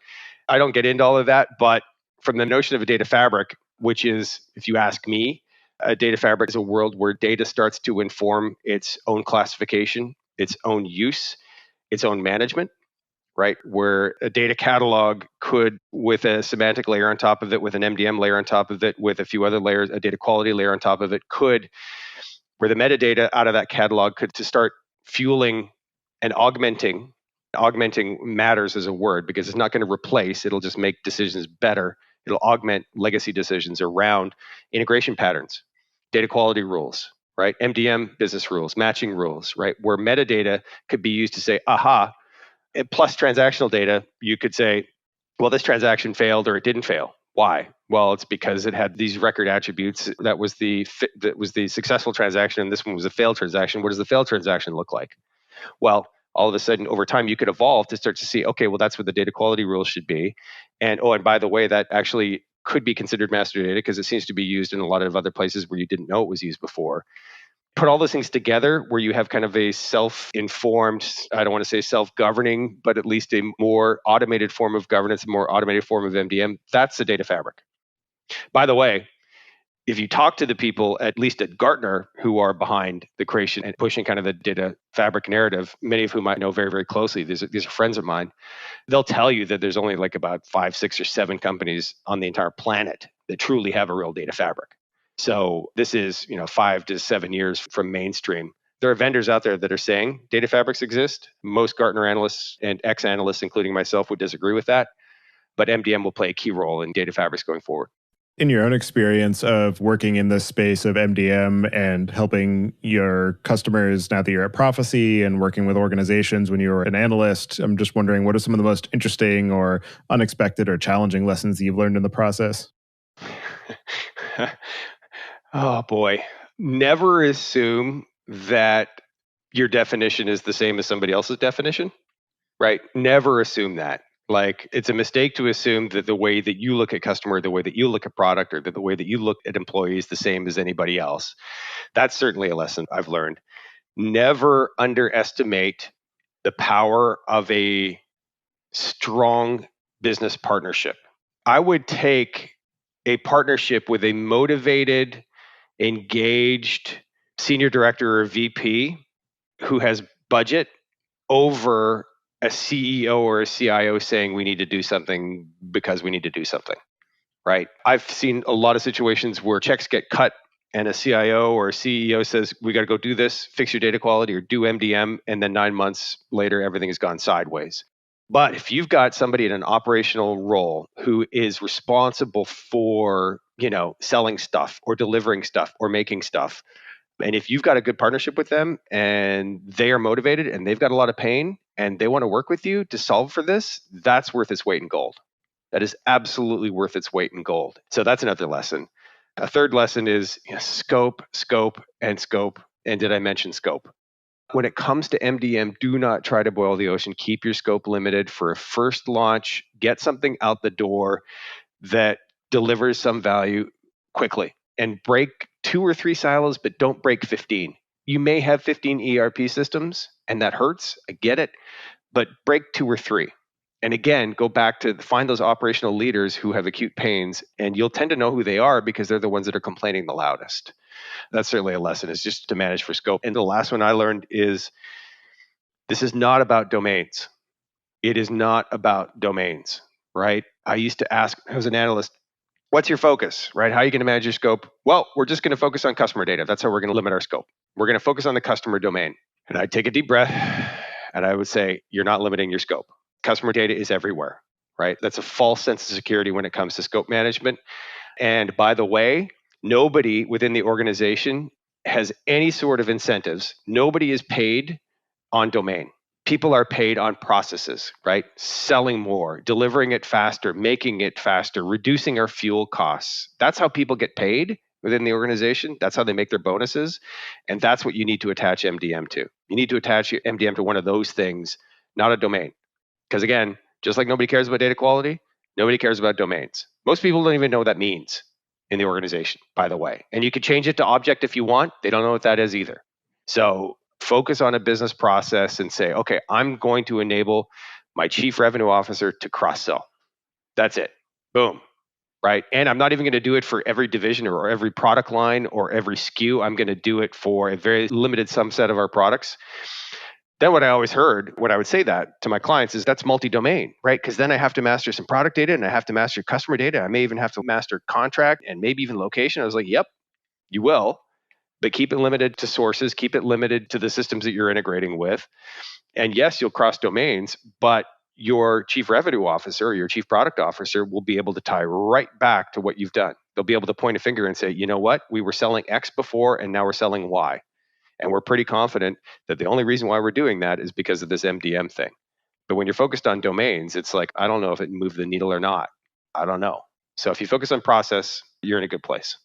I don't get into all of that, but from the notion of a data fabric, which is, if you ask me, a data fabric is a world where data starts to inform its own classification, its own use, its own management, right? Where a data catalog could, with a semantic layer on top of it, with an MDM layer on top of it, with a few other layers, a data quality layer on top of it, where the metadata out of that catalog could to start fueling and augmenting matters as a word, because it's not going to replace, it'll just make decisions better. It'll augment legacy decisions around integration patterns, data quality rules, right? MDM business rules, matching rules, right? Where metadata could be used to say, aha, plus transactional data, you could say, well, this transaction failed or it didn't fail. Why? Well, it's because it had these record attributes. That was the successful transaction, and this one was a failed transaction. What does the failed transaction look like? Well, all of a sudden, over time, you could evolve to start to see, okay, well, that's what the data quality rules should be. And by the way, that actually could be considered master data because it seems to be used in a lot of other places where you didn't know it was used before. put all those things together where you have kind of a self-informed, I don't want to say self-governing, but at least a more automated form of governance, a more automated form of MDM. That's the data fabric. By the way, if you talk to the people, at least at Gartner, who are behind the creation and pushing kind of the data fabric narrative, many of whom I know very, very closely, these are friends of mine, they'll tell you that there's only like about 5, 6, or 7 companies on the entire planet that truly have a real data fabric. So this is, 5 to 7 years from mainstream. There are vendors out there that are saying data fabrics exist. Most Gartner analysts and ex-analysts, including myself, would disagree with that. But MDM will play a key role in data fabrics going forward. In your own experience of working in this space of MDM and helping your customers now that you're at Prophecy and working with organizations when you were an analyst, I'm just wondering, what are some of the most interesting or unexpected or challenging lessons that you've learned in the process? Oh boy. Never assume that your definition is the same as somebody else's definition, right? Never assume that. Like, it's a mistake to assume that the way that you look at customer, the way that you look at product, or that the way that you look at employee is the same as anybody else. That's certainly a lesson I've learned. Never underestimate the power of a strong business partnership. I would take a partnership with a motivated, engaged senior director or VP who has budget over a CEO or a CIO saying we need to do something because we need to do something, right? I've seen a lot of situations where checks get cut and a CIO or a CEO says, we got to go do this, fix your data quality or do MDM. And then 9 months later, everything has gone sideways. But if you've got somebody in an operational role who is responsible for, selling stuff or delivering stuff or making stuff, and if you've got a good partnership with them and they are motivated and they've got a lot of pain and they want to work with you to solve for this, that's worth its weight in gold. That is absolutely worth its weight in gold. So that's another lesson. A third lesson is scope, scope, and scope. And did I mention scope? When it comes to MDM, do not try to boil the ocean. Keep your scope limited for a first launch. Get something out the door that delivers some value quickly and break 2 or 3 silos, but don't break 15. You may have 15 ERP systems and that hurts. I get it, but break 2 or 3. And again, go back to find those operational leaders who have acute pains, and you'll tend to know who they are because they're the ones that are complaining the loudest. That's certainly a lesson, is just to manage for scope. And the last one I learned is this is not about domains. It is not about domains, right? I used to ask, I was an analyst, what's your focus, right? How are you going to manage your scope? Well, we're just going to focus on customer data. That's how we're going to limit our scope. We're going to focus on the customer domain. And I'd take a deep breath and I would say, you're not limiting your scope. Customer data is everywhere, right? That's a false sense of security when it comes to scope management. And by the way, nobody within the organization has any sort of incentives. Nobody is paid on domain. People are paid on processes, right? Selling more, delivering it faster, making it faster, reducing our fuel costs. That's how people get paid within the organization. That's how they make their bonuses. And that's what you need to attach MDM to. You need to attach your MDM to one of those things, not a domain. Because again, just like nobody cares about data quality, nobody cares about domains. Most people don't even know what that means in the organization, by the way. And you could change it to object if you want. They don't know what that is either. So focus on a business process and say, okay, I'm going to enable my chief revenue officer to cross-sell. That's it. Boom. Right. And I'm not even going to do it for every division or every product line or every SKU. I'm going to do it for a very limited subset of our products. Then what I always heard when I would say that to my clients is that's multi-domain, right? Because then I have to master some product data and I have to master customer data. I may even have to master contract and maybe even location. I was like, yep, you will, but keep it limited to sources, keep it limited to the systems that you're integrating with. And yes, you'll cross domains, but your chief revenue officer or your chief product officer will be able to tie right back to what you've done. They'll be able to point a finger and say, you know what? We were selling X before and now we're selling Y. And we're pretty confident that the only reason why we're doing that is because of this MDM thing. But when you're focused on domains, it's like, I don't know if it moved the needle or not. I don't know. So if you focus on process, you're in a good place.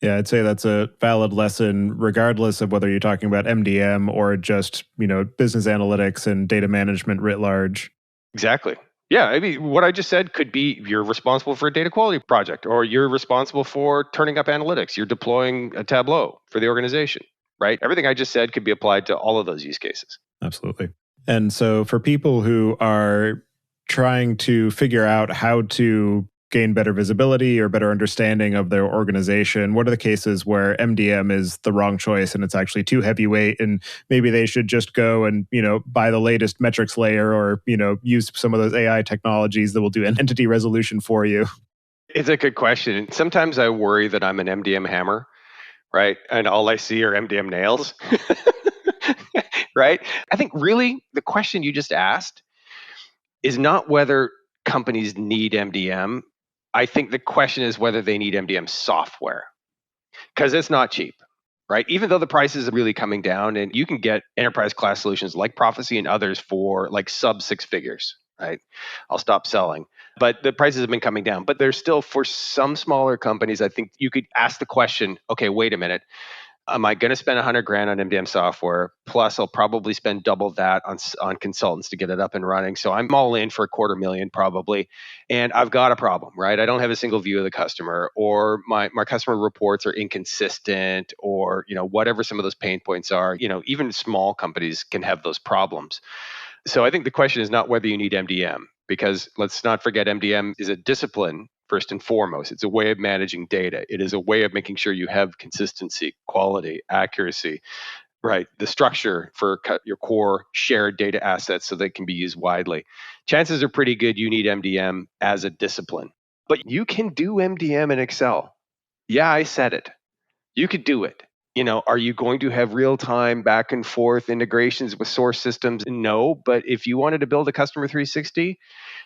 Yeah, I'd say that's a valid lesson, regardless of whether you're talking about MDM or just, business analytics and data management writ large. Exactly. Yeah, I mean, what I just said could be you're responsible for a data quality project, or you're responsible for turning up analytics. You're deploying a Tableau for the organization. right? Everything I just said could be applied to all of those use cases. Absolutely. And so for people who are trying to figure out how to gain better visibility or better understanding of their organization, what are the cases where MDM is the wrong choice and it's actually too heavyweight and maybe they should just go and, buy the latest metrics layer or, use some of those AI technologies that will do an entity resolution for you? It's a good question. Sometimes I worry that I'm an MDM hammer, right? And all I see are MDM nails, right? I think really the question you just asked is not whether companies need MDM. I think the question is whether they need MDM software because it's not cheap, right? Even though the prices are really coming down and you can get enterprise class solutions like Prophecy and others for like sub six figures, right? I'll stop selling. But the prices have been coming down. But there's still, for some smaller companies, I think you could ask the question, okay, wait a minute. Am I going to spend 100 grand on MDM software? Plus, I'll probably spend double that on consultants to get it up and running. So I'm all in for $250,000 probably. And I've got a problem, right? I don't have a single view of the customer, or my customer reports are inconsistent, or whatever some of those pain points are. Even small companies can have those problems. So I think the question is not whether you need MDM, because let's not forget MDM is a discipline first and foremost. It's a way of managing data. It is a way of making sure you have consistency, quality, accuracy, right? The structure for your core shared data assets so they can be used widely. Chances are pretty good you need MDM as a discipline, but you can do MDM in Excel. Yeah, I said it. You could do it. Are you going to have real-time back and forth integrations with source systems? No, but if you wanted to build a customer 360,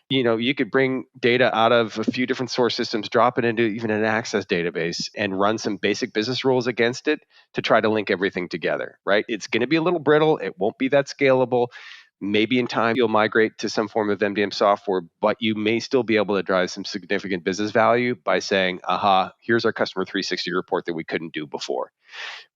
you could bring data out of a few different source systems, drop it into even an Access database and run some basic business rules against it to try to link everything together, right? It's going to be a little brittle. It won't be that scalable. Maybe in time you'll migrate to some form of MDM software, but you may still be able to drive some significant business value by saying, aha, here's our customer 360 report that we couldn't do before.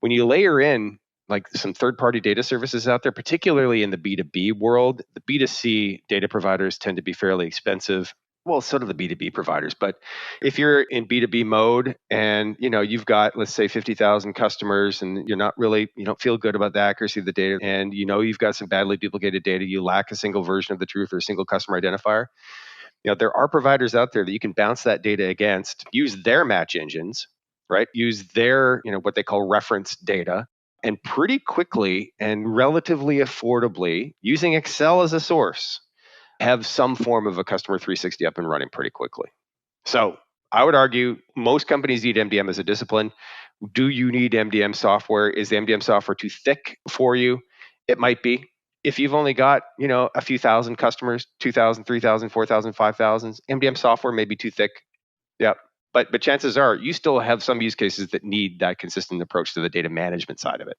When you layer in like some third-party data services out there, particularly in the B2B world, the B2C data providers tend to be fairly expensive. Well, so do the B2B providers. But if you're in B2B mode and you've got, let's say, 50,000 customers and you don't feel good about the accuracy of the data, and you've got some badly duplicated data, you lack a single version of the truth or a single customer identifier, there are providers out there that you can bounce that data against, use their match engines, right? Use their, what they call reference data, and pretty quickly and relatively affordably, using Excel as a source, have some form of a customer 360 up and running pretty quickly. So I would argue most companies need MDM as a discipline. Do you need MDM software? Is the MDM software too thick for you? It might be. If you've only got, a few thousand customers, 2,000, 3,000, 4,000, 5,000, MDM software may be too thick. Yeah. But chances are you still have some use cases that need that consistent approach to the data management side of it.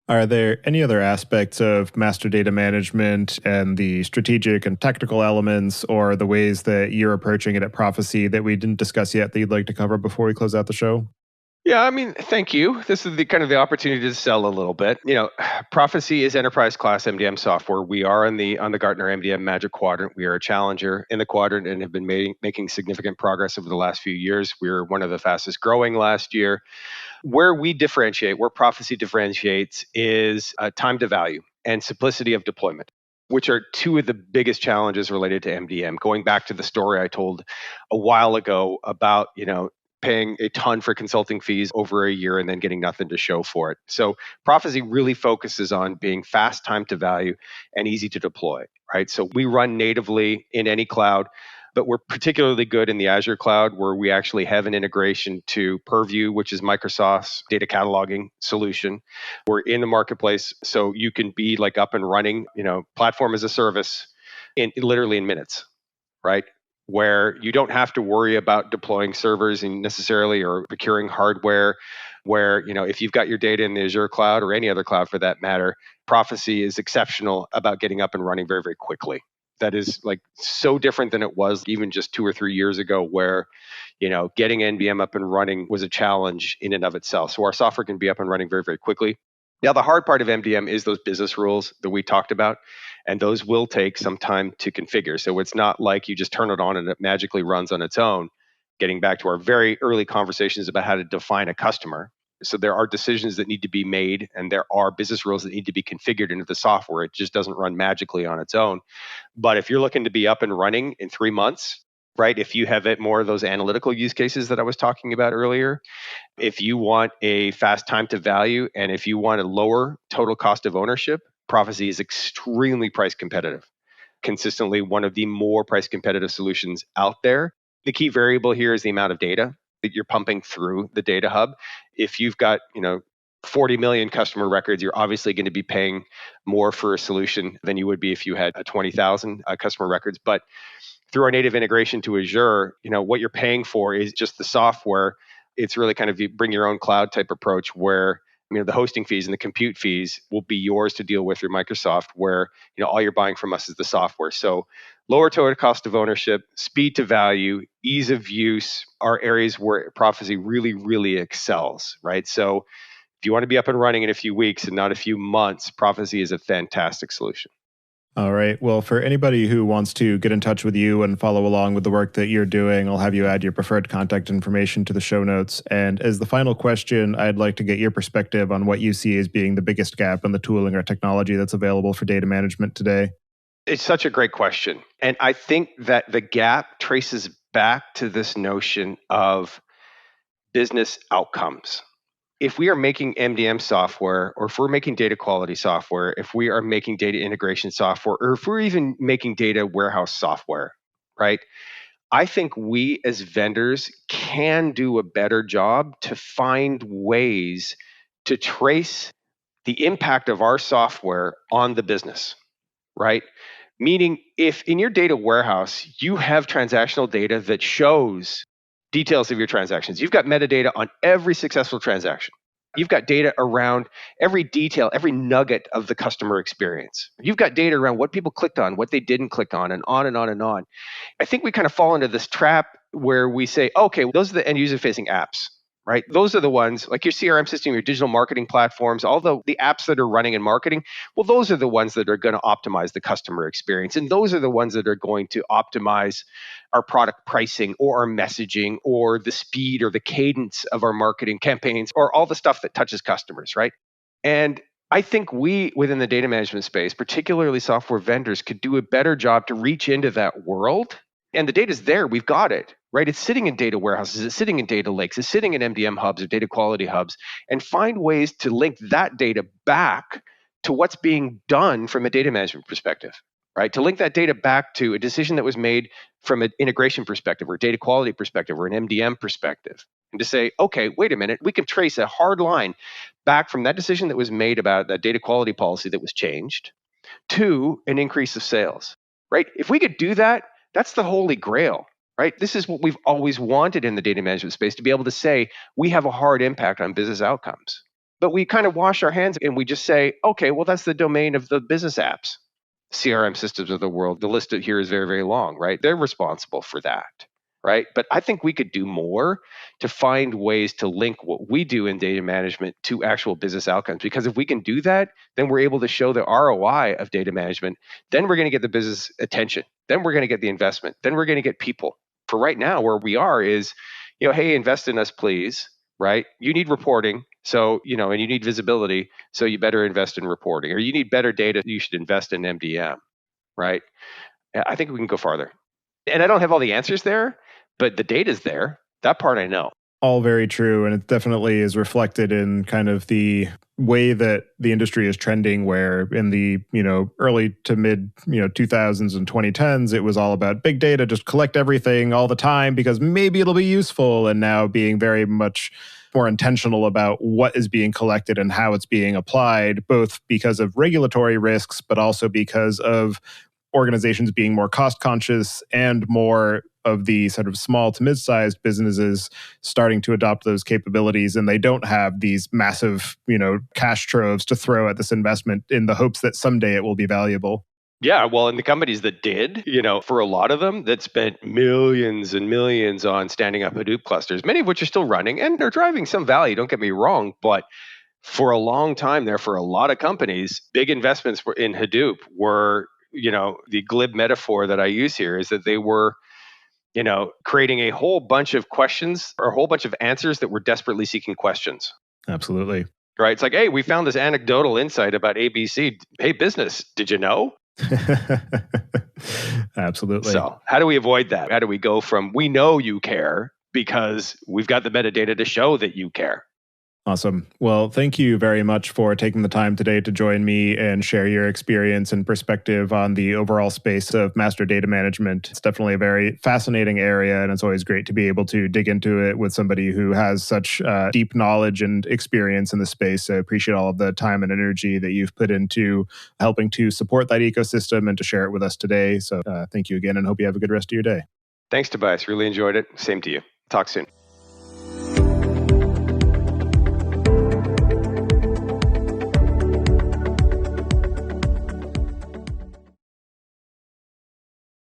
Are there any other aspects of master data management and the strategic and technical elements or the ways that you're approaching it at Prophecy that we didn't discuss yet that you'd like to cover before we close out the show? Yeah, thank you. This is the kind of the opportunity to sell a little bit. Prophecy is enterprise class MDM software. We are on the Gartner MDM Magic Quadrant. We are a challenger in the quadrant and have been making significant progress over the last few years. We were one of the fastest growing last year. Where we differentiate, where Prophecy differentiates, is time to value and simplicity of deployment, which are two of the biggest challenges related to MDM. Going back to the story I told a while ago about, paying a ton for consulting fees over a year and then getting nothing to show for it. So Prophecy really focuses on being fast time to value and easy to deploy, right? So we run natively in any cloud, but we're particularly good in the Azure cloud, where we actually have an integration to Purview, which is Microsoft's data cataloging solution. We're in the marketplace, so you can be like up and running, platform as a service literally in minutes, right? Where you don't have to worry about deploying servers necessarily or procuring hardware, where, if you've got your data in the Azure cloud or any other cloud for that matter, Prophecy is exceptional about getting up and running very, very quickly. That is like so different than it was even just 2 or 3 years ago, where, getting MDM up and running was a challenge in and of itself. So our software can be up and running very, very quickly. Now, the hard part of MDM is those business rules that we talked about, and those will take some time to configure. So it's not like you just turn it on and it magically runs on its own. Getting back to our very early conversations about how to define a customer, So there are decisions that need to be made, and there are business rules that need to be configured into the software. It just doesn't run magically on its own. But if you're looking to be up and running in 3 months, right, if you have it more of those analytical use cases that I was talking about earlier, if you want a fast time to value, and if you want a lower total cost of ownership, Prophecy is extremely price competitive, consistently one of the more price competitive solutions out there. The key variable here is the amount of data that you're pumping through the data hub. If you've got, 40 million customer records, you're obviously going to be paying more for a solution than you would be if you had 20,000 customer records. But through our native integration to Azure, what you're paying for is just the software. It's really kind of you bring your own cloud type approach where the hosting fees and the compute fees will be yours to deal with through Microsoft, where all you're buying from us is the software. So lower total cost of ownership, speed to value, ease of use are areas where Prophecy really, really excels, right? So if you want to be up and running in a few weeks and not a few months, Prophecy is a fantastic solution. All right. Well, for anybody who wants to get in touch with you and follow along with the work that you're doing, I'll have you add your preferred contact information to the show notes. And as the final question, I'd like to get your perspective on what you see as being the biggest gap in the tooling or technology that's available for data management today. It's such a great question. And I think that the gap traces back to this notion of business outcomes. If we are making MDM software, or if we're making data quality software, if we are making data integration software, or if we're even making data warehouse software, right? I think we as vendors can do a better job to find ways to trace the impact of our software on the business, right? Meaning, if in your data warehouse, you have transactional data that shows details of your transactions, you've got metadata on every successful transaction. You've got data around every detail, every nugget of the customer experience. You've got data around what people clicked on, what they didn't click on, and on and on and on. I think we kind of fall into this trap where we say, okay, those are the end user facing apps, right? Those are the ones like your CRM system, your digital marketing platforms, all the apps that are running in marketing. Well, those are the ones that are going to optimize the customer experience. And those are the ones that are going to optimize our product pricing or our messaging or the speed or the cadence of our marketing campaigns or all the stuff that touches customers, right? And I think we, within the data management space, particularly software vendors, could do a better job to reach into that world. And the data's there, we've got it, right? It's sitting in data warehouses, it's sitting in data lakes, it's sitting in MDM hubs or data quality hubs, and find ways to link that data back to what's being done from a data management perspective, right? To link that data back to a decision that was made from an integration perspective or data quality perspective or an MDM perspective. And to say, okay, wait a minute, we can trace a hard line back from that decision that was made about that data quality policy that was changed to an increase of sales, right? If we could do that, that's the holy grail, right? This is what we've always wanted in the data management space, to be able to say we have a hard impact on business outcomes. But we kind of wash our hands and we just say, okay, well, that's the domain of the business apps, CRM systems of the world. The list here is very, very long, right? They're responsible for that, right? But I think we could do more to find ways to link what we do in data management to actual business outcomes. Because if we can do that, then we're able to show the ROI of data management. Then we're going to get the business attention. Then we're going to get the investment. Then we're going to get people. For right now, where we are is, hey, invest in us, please, right? You need reporting. So, and you need visibility. So you better invest in reporting. Or you need better data. You should invest in MDM, right? I think we can go farther. And I don't have all the answers there, but the data's there. That part I know. All very true. And it definitely is reflected in kind of the way that the industry is trending, where in the, early to mid, 2000s and 2010s, it was all about big data, just collect everything all the time because maybe it'll be useful. And now being very much more intentional about what is being collected and how it's being applied, both because of regulatory risks, but also because of organizations being more cost conscious and more of the sort of small to mid-sized businesses starting to adopt those capabilities, and they don't have these massive, cash troves to throw at this investment in the hopes that someday it will be valuable. Yeah, well, and the companies that did, for a lot of them, that spent millions and millions on standing up Hadoop clusters, many of which are still running and are driving some value, don't get me wrong, but for a long time there, for a lot of companies, big investments in Hadoop were, the glib metaphor that I use here is that they were creating a whole bunch of questions or a whole bunch of answers that were desperately seeking questions. Absolutely. Right? It's like, hey, we found this anecdotal insight about ABC. Hey, business, did you know? Absolutely. So, how do we avoid that? How do we go from we know you care because we've got the metadata to show that you care? Awesome. Well, thank you very much for taking the time today to join me and share your experience and perspective on the overall space of master data management. It's definitely a very fascinating area, and it's always great to be able to dig into it with somebody who has such deep knowledge and experience in the space. So I appreciate all of the time and energy that you've put into helping to support that ecosystem and to share it with us today. So thank you again, and hope you have a good rest of your day. Thanks, Tobias. Really enjoyed it. Same to you. Talk soon.